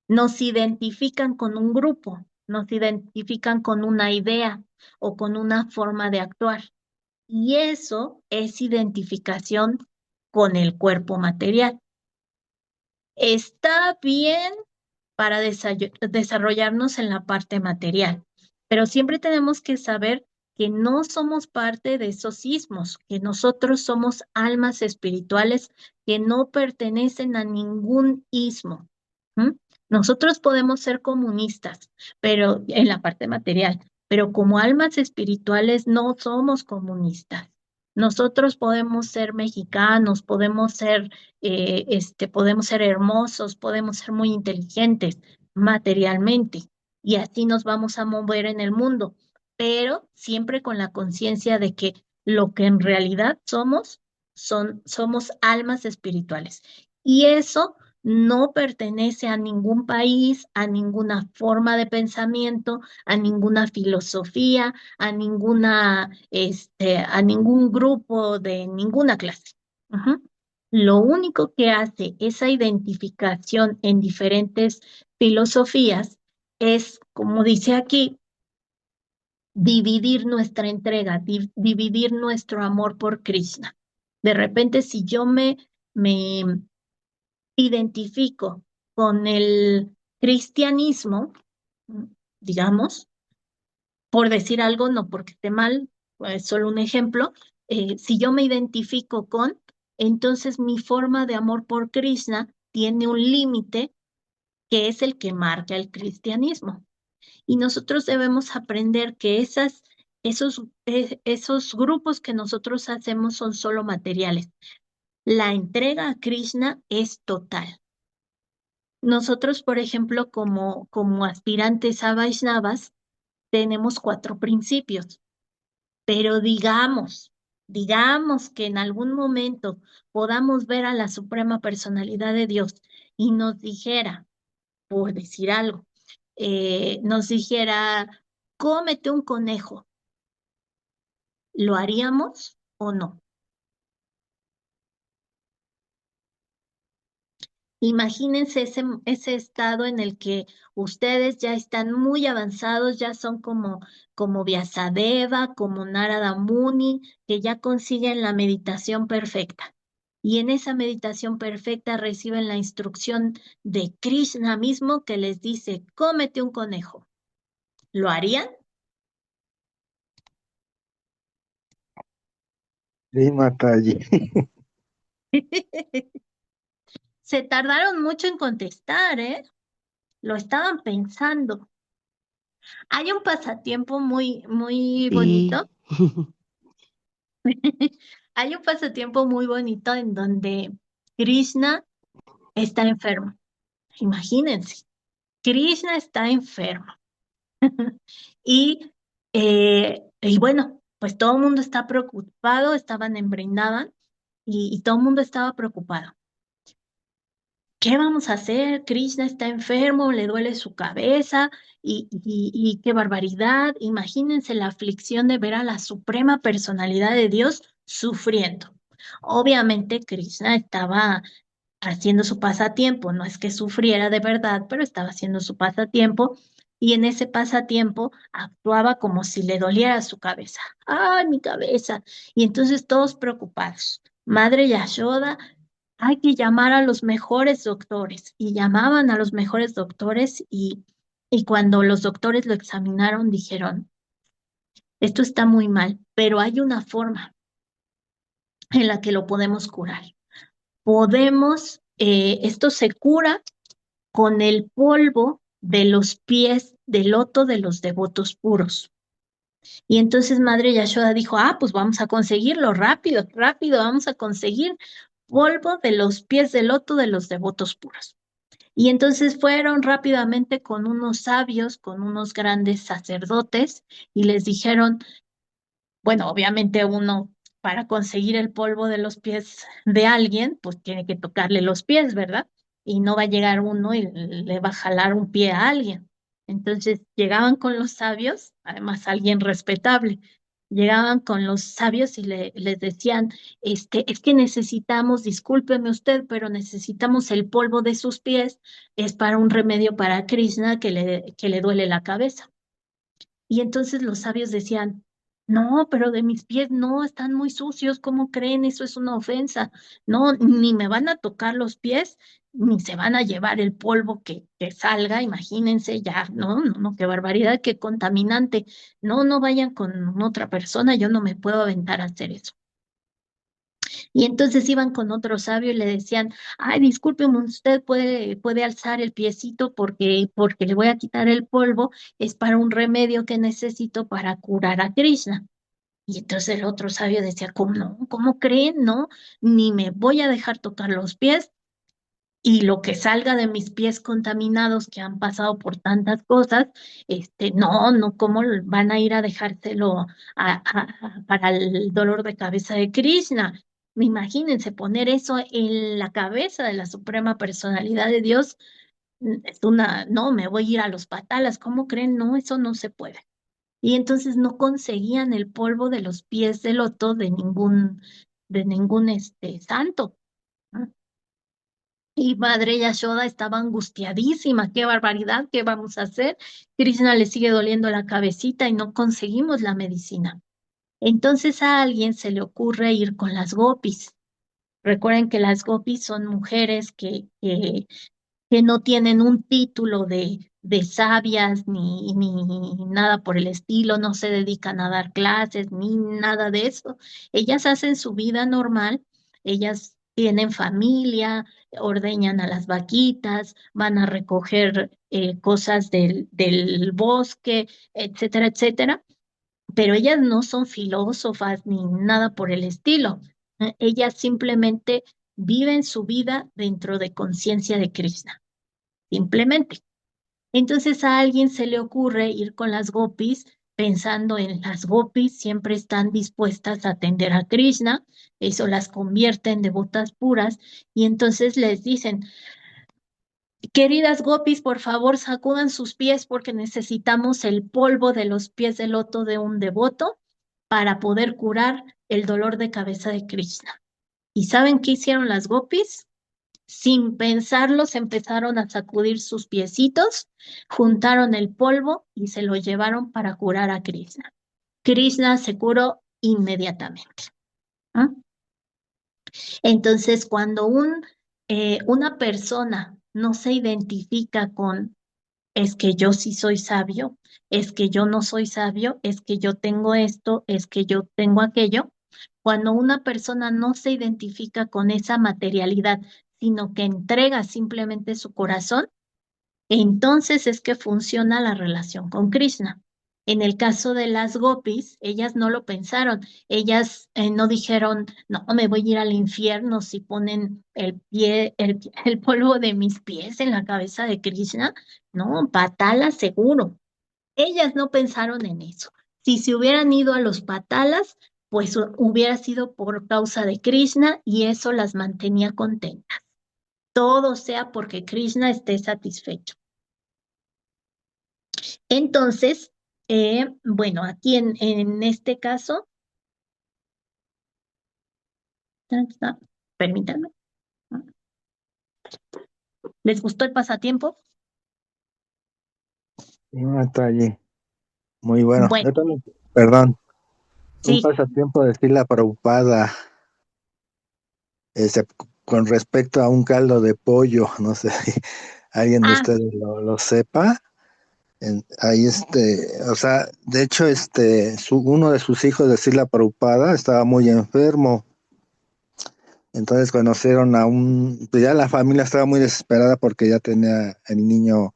nos identifican con un grupo, nos identifican con una idea o con una forma de actuar. Y eso es identificación con el cuerpo material. Está bien para desarrollarnos en la parte material. Pero siempre tenemos que saber que no somos parte de esos ismos, que nosotros somos almas espirituales que no pertenecen a ningún ismo. ¿Mm? Nosotros podemos ser comunistas, pero en la parte material, pero como almas espirituales no somos comunistas. Nosotros podemos ser mexicanos, podemos ser hermosos, podemos ser muy inteligentes materialmente, y así nos vamos a mover en el mundo, pero siempre con la conciencia de que lo que en realidad somos almas espirituales. Y eso no pertenece a ningún país, a ninguna forma de pensamiento, a ninguna filosofía, a ningún grupo de ninguna clase. Ujú. Lo único que hace esa identificación en diferentes filosofías es, como dice aquí, dividir nuestra entrega, dividir nuestro amor por Krishna. De repente, si yo me identifico con el cristianismo, digamos, por decir algo, no porque esté mal, es solo un ejemplo, si yo me identifico con, entonces mi forma de amor por Krishna tiene un límite que es el que marca el cristianismo. Y nosotros debemos aprender que esos grupos que nosotros hacemos son solo materiales. La entrega a Krishna es total. Nosotros, por ejemplo, como aspirantes a Vaishnavas, tenemos 4 principios, pero digamos que en algún momento podamos ver a la Suprema Personalidad de Dios y nos dijera, por decir algo, nos dijera, cómete un conejo, ¿lo haríamos o no? Imagínense ese estado en el que ustedes ya están muy avanzados, ya son como Vyasadeva, como Narada Muni, que ya consiguen la meditación perfecta. Y en esa meditación perfecta reciben la instrucción de Krishna mismo que les dice, cómete un conejo. ¿Lo harían? Sí, Mataji. Se tardaron mucho en contestar, ¿eh? Lo estaban pensando. Hay un pasatiempo muy Sí. bonito. Hay un pasatiempo muy bonito en donde Krishna está enfermo. Imagínense, Krishna está enfermo. Y bueno, pues todo el mundo está preocupado, estaban en Brindavan y todo el mundo estaba preocupado. ¿Qué vamos a hacer? Krishna está enfermo, le duele su cabeza y qué barbaridad. Imagínense la aflicción de ver a la suprema personalidad de Dios sufriendo. Obviamente Krishna estaba haciendo su pasatiempo, no es que sufriera de verdad, pero estaba haciendo su pasatiempo y en ese pasatiempo actuaba como si le doliera su cabeza. ¡Ay, mi cabeza! Y entonces todos preocupados. Madre Yashoda, hay que llamar a los mejores doctores. Y llamaban a los mejores doctores y cuando los doctores lo examinaron dijeron, esto está muy mal, pero hay una forma en la que lo podemos curar. Esto se cura con el polvo de los pies de loto de los devotos puros. Y entonces Madre Yashoda dijo, pues vamos a conseguirlo rápido, rápido, vamos a conseguir polvo de los pies de loto de los devotos puros. Y entonces fueron rápidamente con unos sabios, con unos grandes sacerdotes, y les dijeron, bueno, obviamente uno para conseguir el polvo de los pies de alguien, pues tiene que tocarle los pies, ¿verdad? Y no va a llegar uno y le va a jalar un pie a alguien. Entonces llegaban con los sabios, además alguien respetable, llegaban con los sabios y les decían, es que necesitamos, discúlpeme usted, pero necesitamos el polvo de sus pies, es para un remedio para Krishna que le duele la cabeza. Y entonces los sabios decían, no, pero de mis pies no, están muy sucios, ¿cómo creen? Eso es una ofensa. No, ni me van a tocar los pies, ni se van a llevar el polvo que salga, imagínense ya, no, no, no, qué barbaridad, qué contaminante. No, no vayan con otra persona, yo no me puedo aventar a hacer eso. Y entonces iban con otro sabio y le decían, ay, discúlpeme, usted puede alzar el piecito porque le voy a quitar el polvo, es para un remedio que necesito para curar a Krishna. Y entonces el otro sabio decía, ¿cómo no? ¿Cómo creen? No, ni me voy a dejar tocar los pies y lo que salga de mis pies contaminados que han pasado por tantas cosas, no, no, ¿cómo van a ir a dejárselo para el dolor de cabeza de Krishna? Imagínense poner eso en la cabeza de la Suprema Personalidad de Dios, no, me voy a ir a los patalas, ¿cómo creen? No, eso no se puede. Y entonces no conseguían el polvo de los pies de loto de ningún santo. ¿No? Y Madre Yashoda estaba angustiadísima, qué barbaridad, ¿qué vamos a hacer? Krishna le sigue doliendo la cabecita y no conseguimos la medicina. Entonces a alguien se le ocurre ir con las gopis. Recuerden que las gopis son mujeres que no tienen un título de sabias ni nada por el estilo, no se dedican a dar clases ni nada de eso. Ellas hacen su vida normal, ellas tienen familia, ordeñan a las vaquitas, van a recoger cosas del bosque, etcétera, etcétera, pero ellas no son filósofas ni nada por el estilo. Ellas simplemente viven su vida dentro de conciencia de Krishna simplemente. Entonces a alguien se le ocurre ir con las gopis pensando en las gopis, siempre están dispuestas a atender a Krishna, eso las convierte en devotas puras, y entonces les dicen, queridas gopis, por favor sacudan sus pies porque necesitamos el polvo de los pies de loto de un devoto para poder curar el dolor de cabeza de Krishna. ¿Y saben qué hicieron las gopis? Sin pensarlo, se empezaron a sacudir sus piecitos, juntaron el polvo y se lo llevaron para curar a Krishna. Krishna se curó inmediatamente. ¿Ah? Entonces, cuando una persona no se identifica con es que yo sí soy sabio, es que yo no soy sabio, es que yo tengo esto, es que yo tengo aquello, cuando una persona no se identifica con esa materialidad, sino que entrega simplemente su corazón, entonces es que funciona la relación con Krishna. En el caso de las gopis, ellas no lo pensaron, ellas no dijeron, no, me voy a ir al infierno si ponen el polvo de mis pies en la cabeza de Krishna. No, patala seguro. Ellas no pensaron en eso. Si se hubieran ido a los patalas, pues hubiera sido por causa de Krishna y eso las mantenía contentas. Todo sea porque Krishna esté satisfecho. Entonces, bueno, aquí en este caso, permítanme, ¿les gustó el pasatiempo? Un detalle muy bueno. Bueno, Yo también, perdón, un sí. pasatiempo de Srila Prabhupada, este, con respecto a un caldo de pollo, no sé si alguien de Ah, ustedes lo sepa. Ahí o sea, de hecho, uno de sus hijos de Srila Prabhupada estaba muy enfermo. Entonces conocieron pues ya la familia estaba muy desesperada porque ya tenía el niño,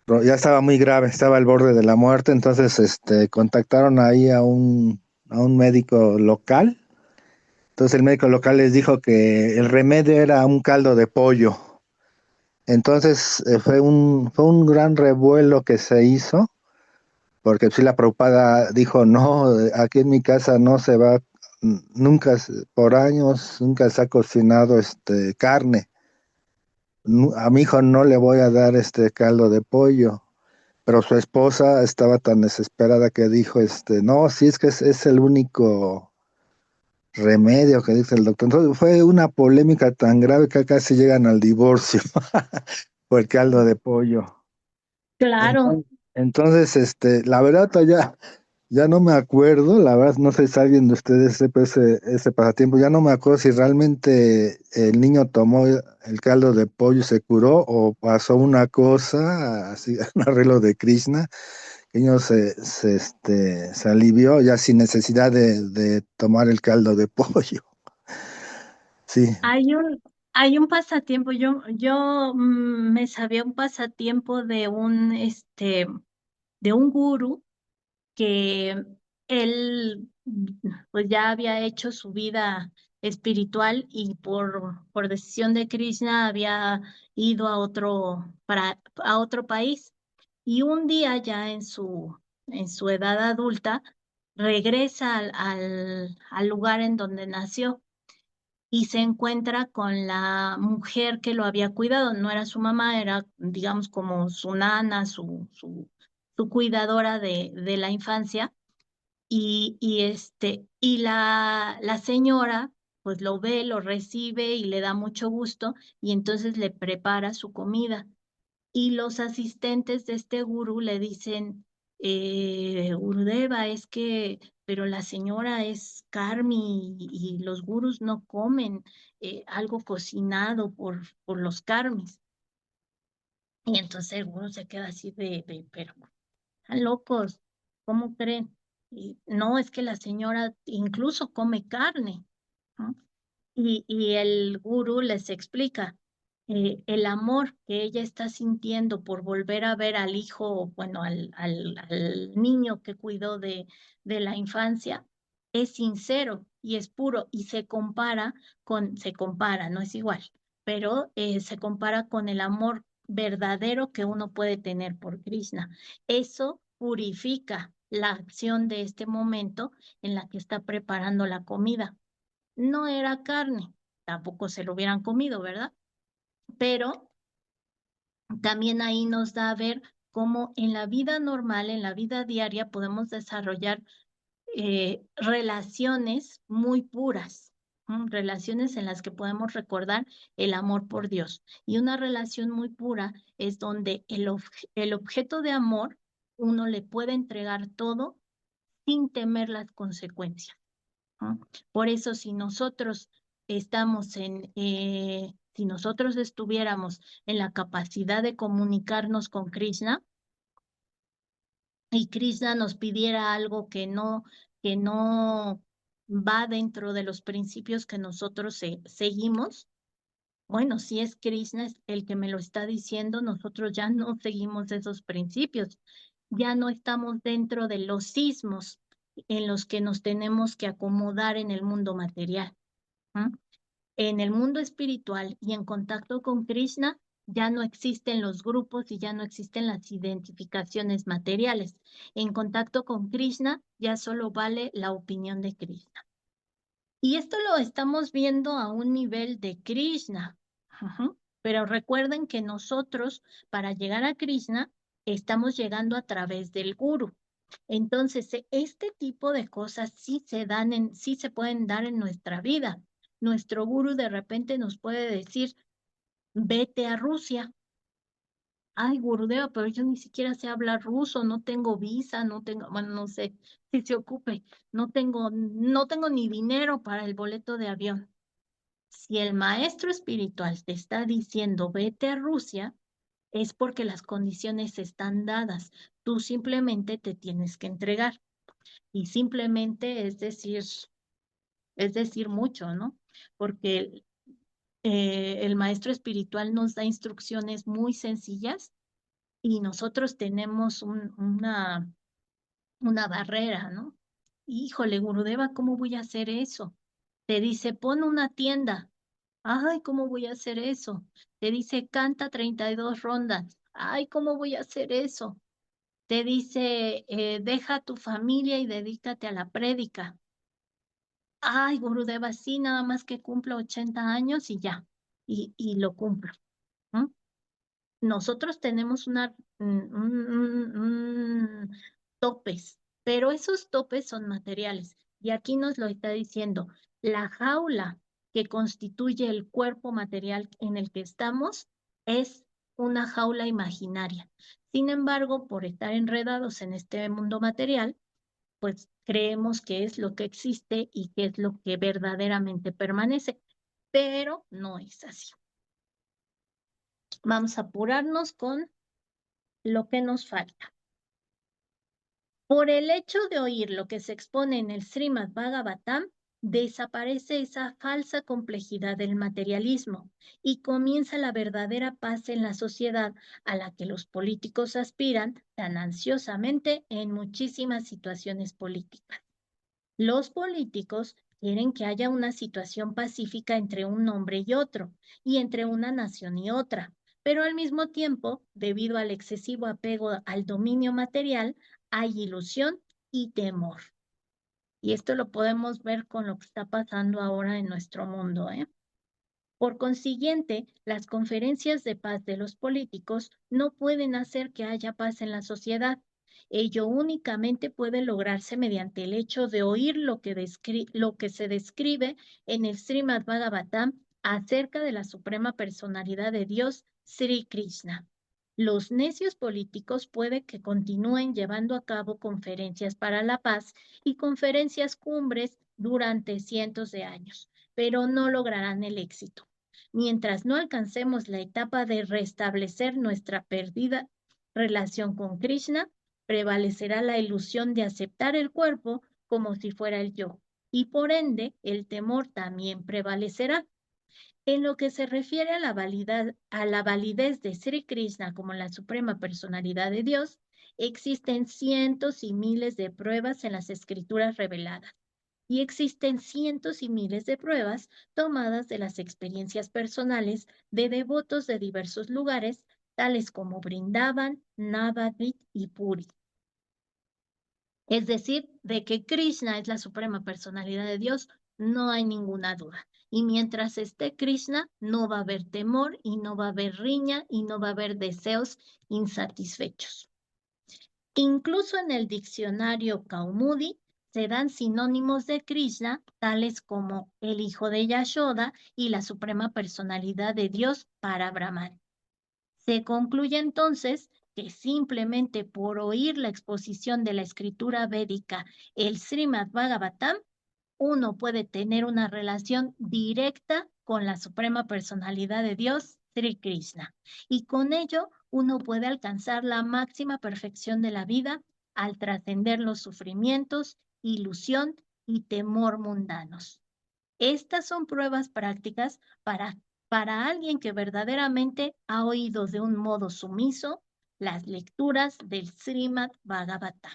ya estaba muy grave, estaba al borde de la muerte. Entonces, contactaron ahí a un médico local. Entonces el médico local les dijo que el remedio era un caldo de pollo. Entonces fue un gran revuelo que se hizo, porque sí la Prabhupada dijo, no, aquí en mi casa no se va, nunca, por años, nunca se ha cocinado carne. A mi hijo no le voy a dar este caldo de pollo. Pero su esposa estaba tan desesperada que dijo, no, sí es que es el único remedio que dice el doctor. Entonces fue una polémica tan grave que casi llegan al divorcio por el caldo de pollo. Claro. Entonces, la verdad, ya Ya no me acuerdo, la verdad, no sé si alguien de ustedes sepa ese pasatiempo, ya no me acuerdo si realmente el niño tomó el caldo de pollo y se curó o pasó una cosa, así, un arreglo de Krishna, que el niño se alivió ya sin necesidad de tomar el caldo de pollo. Sí, Hay hay un pasatiempo, yo me sabía un pasatiempo de un gurú que él pues ya había hecho su vida espiritual y por decisión de Krishna había ido a otro país. Y un día ya en su edad adulta, regresa al lugar en donde nació y se encuentra con la mujer que lo había cuidado. No era su mamá, era, digamos, como su nana, su cuidadora de la infancia. Y la señora, pues lo ve, lo recibe y le da mucho gusto, y entonces le prepara su comida. Y los asistentes de este gurú le dicen, Gurudeva, pero la señora es Karmi y los gurús no comen algo cocinado por los Karmis. Y entonces el gurú se queda así pero están locos, ¿cómo creen? Y no, es que la señora incluso come carne, ¿no? Y el gurú les explica el amor que ella está sintiendo por volver a ver al hijo, bueno, al niño que cuidó de la infancia, es sincero y es puro y se compara, no es igual, pero se compara con el amor verdadero que uno puede tener por Krishna. Eso purifica la acción de este momento en la que está preparando la comida. No era carne, tampoco se lo hubieran comido, ¿verdad? Pero también ahí nos da a ver cómo en la vida normal, en la vida diaria, podemos desarrollar relaciones muy puras, relaciones en las que podemos recordar el amor por Dios. Y una relación muy pura es donde el objeto de amor uno le puede entregar todo sin temer las consecuencias, ¿no? Por eso, si nosotros estuviéramos en la capacidad de comunicarnos con Krishna y Krishna nos pidiera algo que no va dentro de los principios que nosotros seguimos, bueno, si es Krishna el que me lo está diciendo, nosotros ya no seguimos esos principios, ya no estamos dentro de los sismos en los que nos tenemos que acomodar en el mundo material. ¿M? En el mundo espiritual y en contacto con Krishna, ya no existen los grupos y ya no existen las identificaciones materiales. En contacto con Krishna, ya solo vale la opinión de Krishna. Y esto lo estamos viendo a un nivel de Krishna. Ujú. Pero recuerden que nosotros, para llegar a Krishna, estamos llegando a través del guru. Entonces, este tipo de cosas sí se pueden dar en nuestra vida. Nuestro guru de repente nos puede decir, vete a Rusia. Ay, Gurudeva, pero yo ni siquiera sé hablar ruso, no tengo visa, no tengo, bueno, no sé si se ocupe, no tengo ni dinero para el boleto de avión. Si el maestro espiritual te está diciendo vete a Rusia, es porque las condiciones están dadas. Tú simplemente te tienes que entregar. Y simplemente es decir mucho, ¿no? Porque el maestro espiritual nos da instrucciones muy sencillas y nosotros tenemos una barrera, ¿no? Híjole, Gurudeva, ¿cómo voy a hacer eso? Te dice, pon una tienda. Ay, ¿cómo voy a hacer eso? Te dice, canta 32 rondas. Ay, ¿cómo voy a hacer eso? Te dice, deja a tu familia y dedícate a la prédica. Ay, Gurudeva, sí, nada más que cumplo 80 años y ya, y lo cumplo. ¿No? Nosotros tenemos topes, pero esos topes son materiales. Y aquí nos lo está diciendo, la jaula que constituye el cuerpo material en el que estamos es una jaula imaginaria. Sin embargo, por estar enredados en este mundo material, pues creemos que es lo que existe y que es lo que verdaderamente permanece, pero no es así. Vamos a apurarnos con lo que nos falta. Por el hecho de oír lo que se expone en el Srimad Bhagavatam, desaparece esa falsa complejidad del materialismo y comienza la verdadera paz en la sociedad a la que los políticos aspiran tan ansiosamente en muchísimas situaciones políticas. Los políticos quieren que haya una situación pacífica entre un hombre y otro, y entre una nación y otra, pero al mismo tiempo, debido al excesivo apego al dominio material, hay ilusión y temor. Y esto lo podemos ver con lo que está pasando ahora en nuestro mundo, ¿eh? Por consiguiente, las conferencias de paz de los políticos no pueden hacer que haya paz en la sociedad. Ello únicamente puede lograrse mediante el hecho de oír lo que se describe en el Srimad Bhagavatam acerca de la suprema personalidad de Dios, Sri Krishna. Los necios políticos puede que continúen llevando a cabo conferencias para la paz y conferencias cumbres durante cientos de años, pero no lograrán el éxito. Mientras no alcancemos la etapa de restablecer nuestra perdida relación con Krishna, prevalecerá la ilusión de aceptar el cuerpo como si fuera el yo, y por ende el temor también prevalecerá. En lo que se refiere a la validez de Sri Krishna como la suprema personalidad de Dios, existen cientos y miles de pruebas en las escrituras reveladas y existen cientos y miles de pruebas tomadas de las experiencias personales de devotos de diversos lugares, tales como Brindavan, Navadvip y Puri. Es decir, de que Krishna es la suprema personalidad de Dios, no hay ninguna duda. Y mientras esté Krishna, no va a haber temor y no va a haber riña y no va a haber deseos insatisfechos. Incluso en el diccionario Kaumudi se dan sinónimos de Krishna, tales como el hijo de Yashoda y la suprema personalidad de Dios para Brahman. Se concluye entonces que simplemente por oír la exposición de la escritura védica, el Srimad Bhagavatam, uno puede tener una relación directa con la suprema personalidad de Dios, Sri Krishna. Y con ello uno puede alcanzar la máxima perfección de la vida al trascender los sufrimientos, ilusión y temor mundanos. Estas son pruebas prácticas para alguien que verdaderamente ha oído de un modo sumiso las lecturas del Srimad Bhagavatam.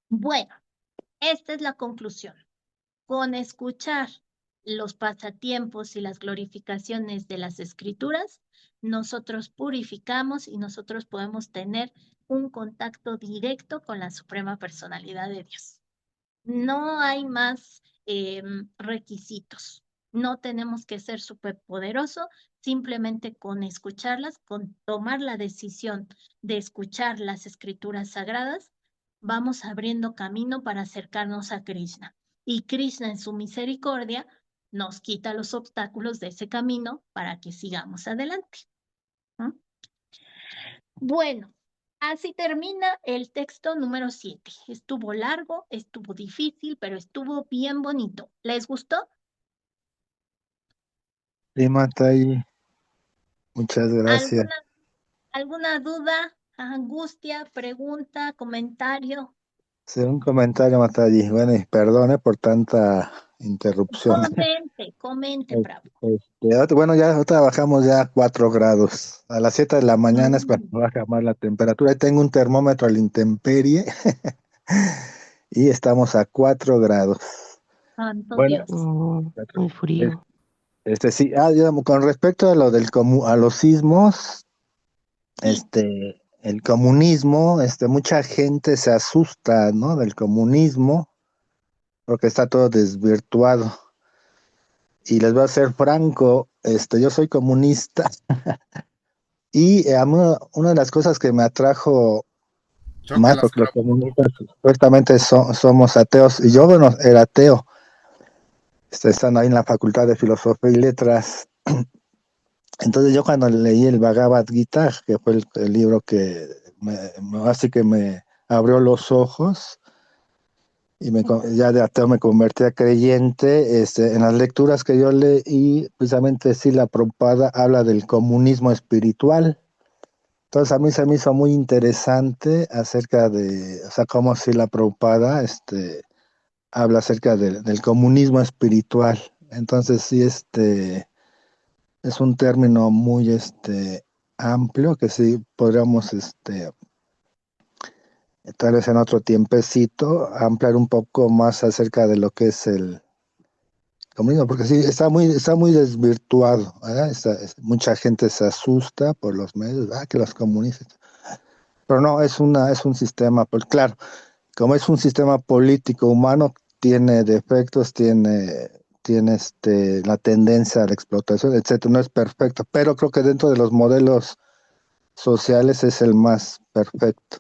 Bueno, esta es la conclusión. Con escuchar los pasatiempos y las glorificaciones de las escrituras, nosotros purificamos y nosotros podemos tener un contacto directo con la suprema personalidad de Dios. No hay más requisitos. No tenemos que ser superpoderoso, simplemente con escucharlas, con tomar la decisión de escuchar las escrituras sagradas, vamos abriendo camino para acercarnos a Krishna. Y Krishna en su misericordia nos quita los obstáculos de ese camino para que sigamos adelante. ¿No? Bueno, así termina el texto número 7. Estuvo largo, estuvo difícil, pero estuvo bien bonito. ¿Les gustó? Sí, Matayi, muchas gracias. ¿Alguna duda, angustia, pregunta, comentario? Sí, un comentario, Matayi. Bueno, y perdone por tanta interrupción. Comente, Prabhu. Bueno, ya trabajamos ya 4 grados. A las 7 de la mañana es cuando baja más la temperatura. Y tengo un termómetro a la intemperie y estamos a 4 grados. Santo Bueno, Dios. Muy frío. Sí, con respecto a lo a los sismos, Sí. el comunismo, mucha gente se asusta, ¿no? Del comunismo, porque está todo desvirtuado. Y les voy a ser franco, yo soy comunista y a mí una de las cosas que me atrajo más, porque los comunistas supuestamente somos ateos, y yo, bueno, era ateo, estando ahí en la Facultad de Filosofía y Letras. Entonces yo cuando leí el Bhagavad Gita, que fue el libro que me abrió los ojos y ya de ateo me convertí a creyente. En las lecturas que yo leí, precisamente Srila Prabhupada habla del comunismo espiritual. Entonces a mí se me hizo muy interesante acerca de, o sea, cómo Srila Prabhupada habla acerca del comunismo espiritual. Entonces sí, es un término muy amplio que sí podríamos tal vez en otro tiempecito ampliar un poco más acerca de lo que es el comunismo, porque sí está muy desvirtuado, ¿verdad? Mucha gente se asusta por los medios, que los comunistas, pero no, es un sistema, pues claro, como es un sistema político humano, tiene defectos, tiene la tendencia a la explotación, etcétera. No es perfecto, pero creo que dentro de los modelos sociales es el más perfecto.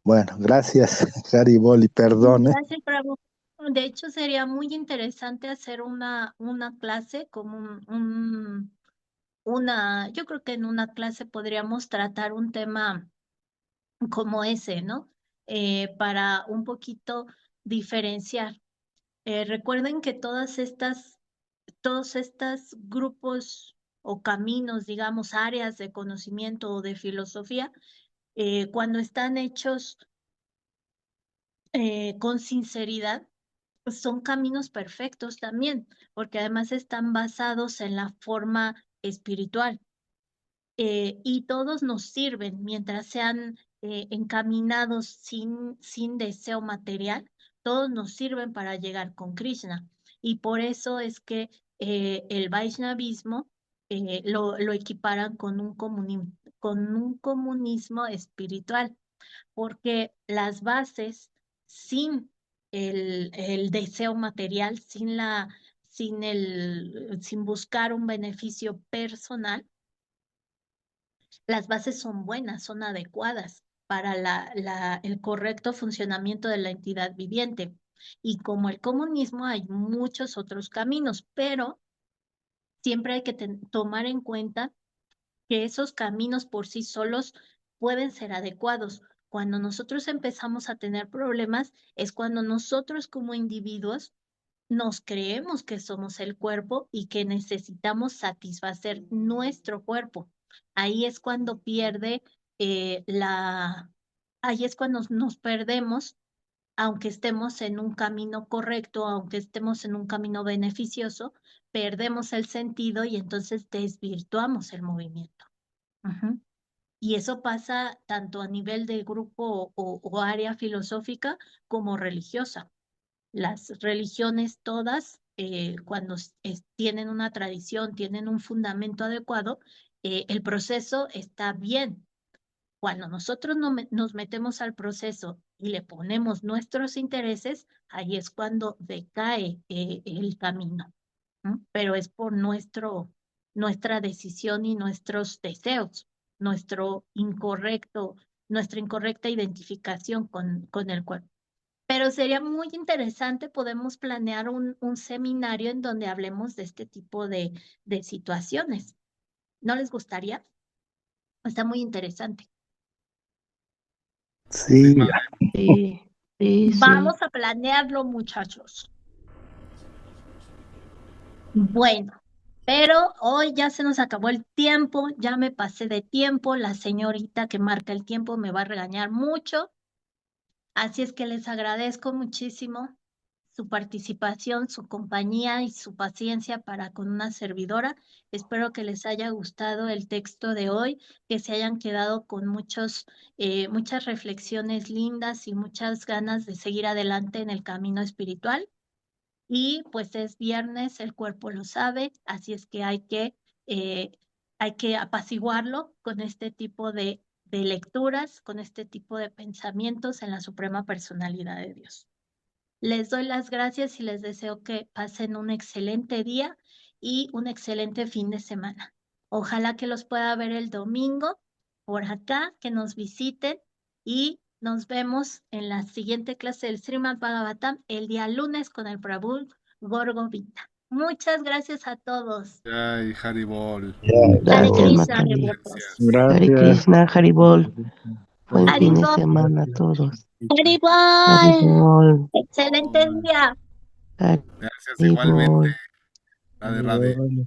Bueno, gracias, Haribol, y perdone. Gracias, Prabhu. De hecho, sería muy interesante hacer una clase como yo creo que en una clase podríamos tratar un tema como ese, ¿no? Para un poquito diferenciar. Recuerden que todos estos grupos o caminos, digamos, áreas de conocimiento o de filosofía, cuando están hechos con sinceridad, son caminos perfectos también, porque además están basados en la forma espiritual. Y todos nos sirven mientras sean encaminados sin deseo material, todos nos sirven para llegar con Krishna. Y por eso es que el Vaishnavismo lo equiparan con con un comunismo espiritual, porque las bases sin el deseo material, sin buscar un beneficio personal, las bases son buenas, son adecuadas para el correcto funcionamiento de la entidad viviente. Y como el comunismo, hay muchos otros caminos, pero siempre hay que tomar en cuenta que esos caminos por sí solos pueden ser adecuados. Cuando nosotros empezamos a tener problemas, es cuando nosotros como individuos nos creemos que somos el cuerpo y que necesitamos satisfacer nuestro cuerpo. Ahí es cuando pierde ahí es cuando nos perdemos, aunque estemos en un camino correcto, aunque estemos en un camino beneficioso, perdemos el sentido y entonces desvirtuamos el movimiento. Ujú. Y eso pasa tanto a nivel de grupo o área filosófica como religiosa. Las religiones todas, cuando tienen una tradición, tienen un fundamento adecuado, el proceso está bien. Cuando nosotros nos metemos al proceso y le ponemos nuestros intereses, ahí es cuando decae el camino, ¿no? Pero es por nuestra decisión y nuestros deseos, nuestra incorrecta identificación con el cuerpo. Pero sería muy interesante, podemos planear un seminario en donde hablemos de este tipo de situaciones. ¿No les gustaría? Está muy interesante. Sí, Sí, madre. Sí, sí, sí. Vamos a planearlo, muchachos. Bueno, pero hoy ya se nos acabó el tiempo, ya me pasé de tiempo, la señorita que marca el tiempo me va a regañar mucho, así es que les agradezco muchísimo su participación, su compañía y su paciencia para con una servidora. Espero que les haya gustado el texto de hoy, que se hayan quedado con muchas reflexiones lindas y muchas ganas de seguir adelante en el camino espiritual. Y pues es viernes, el cuerpo lo sabe, así es que eh, hay que apaciguarlo con este tipo de lecturas, con este tipo de pensamientos en la suprema personalidad de Dios. Les doy las gracias y les deseo que pasen un excelente día y un excelente fin de semana. Ojalá que los pueda ver el domingo por acá, que nos visiten y nos vemos en la siguiente clase del Srimad Bhagavatam el día lunes con el Prabhu Gorgovita. Muchas gracias a todos. Ay, Haribol. ya, Hare Gracias, Haribol. Krishna, Matali. devotos. Hare Gracias. Krishna, Haribol. Buen fin de Haribol, semana a todos. Haribol. Haribol, Excelente día. Gracias igualmente, Haribol. la de Radio.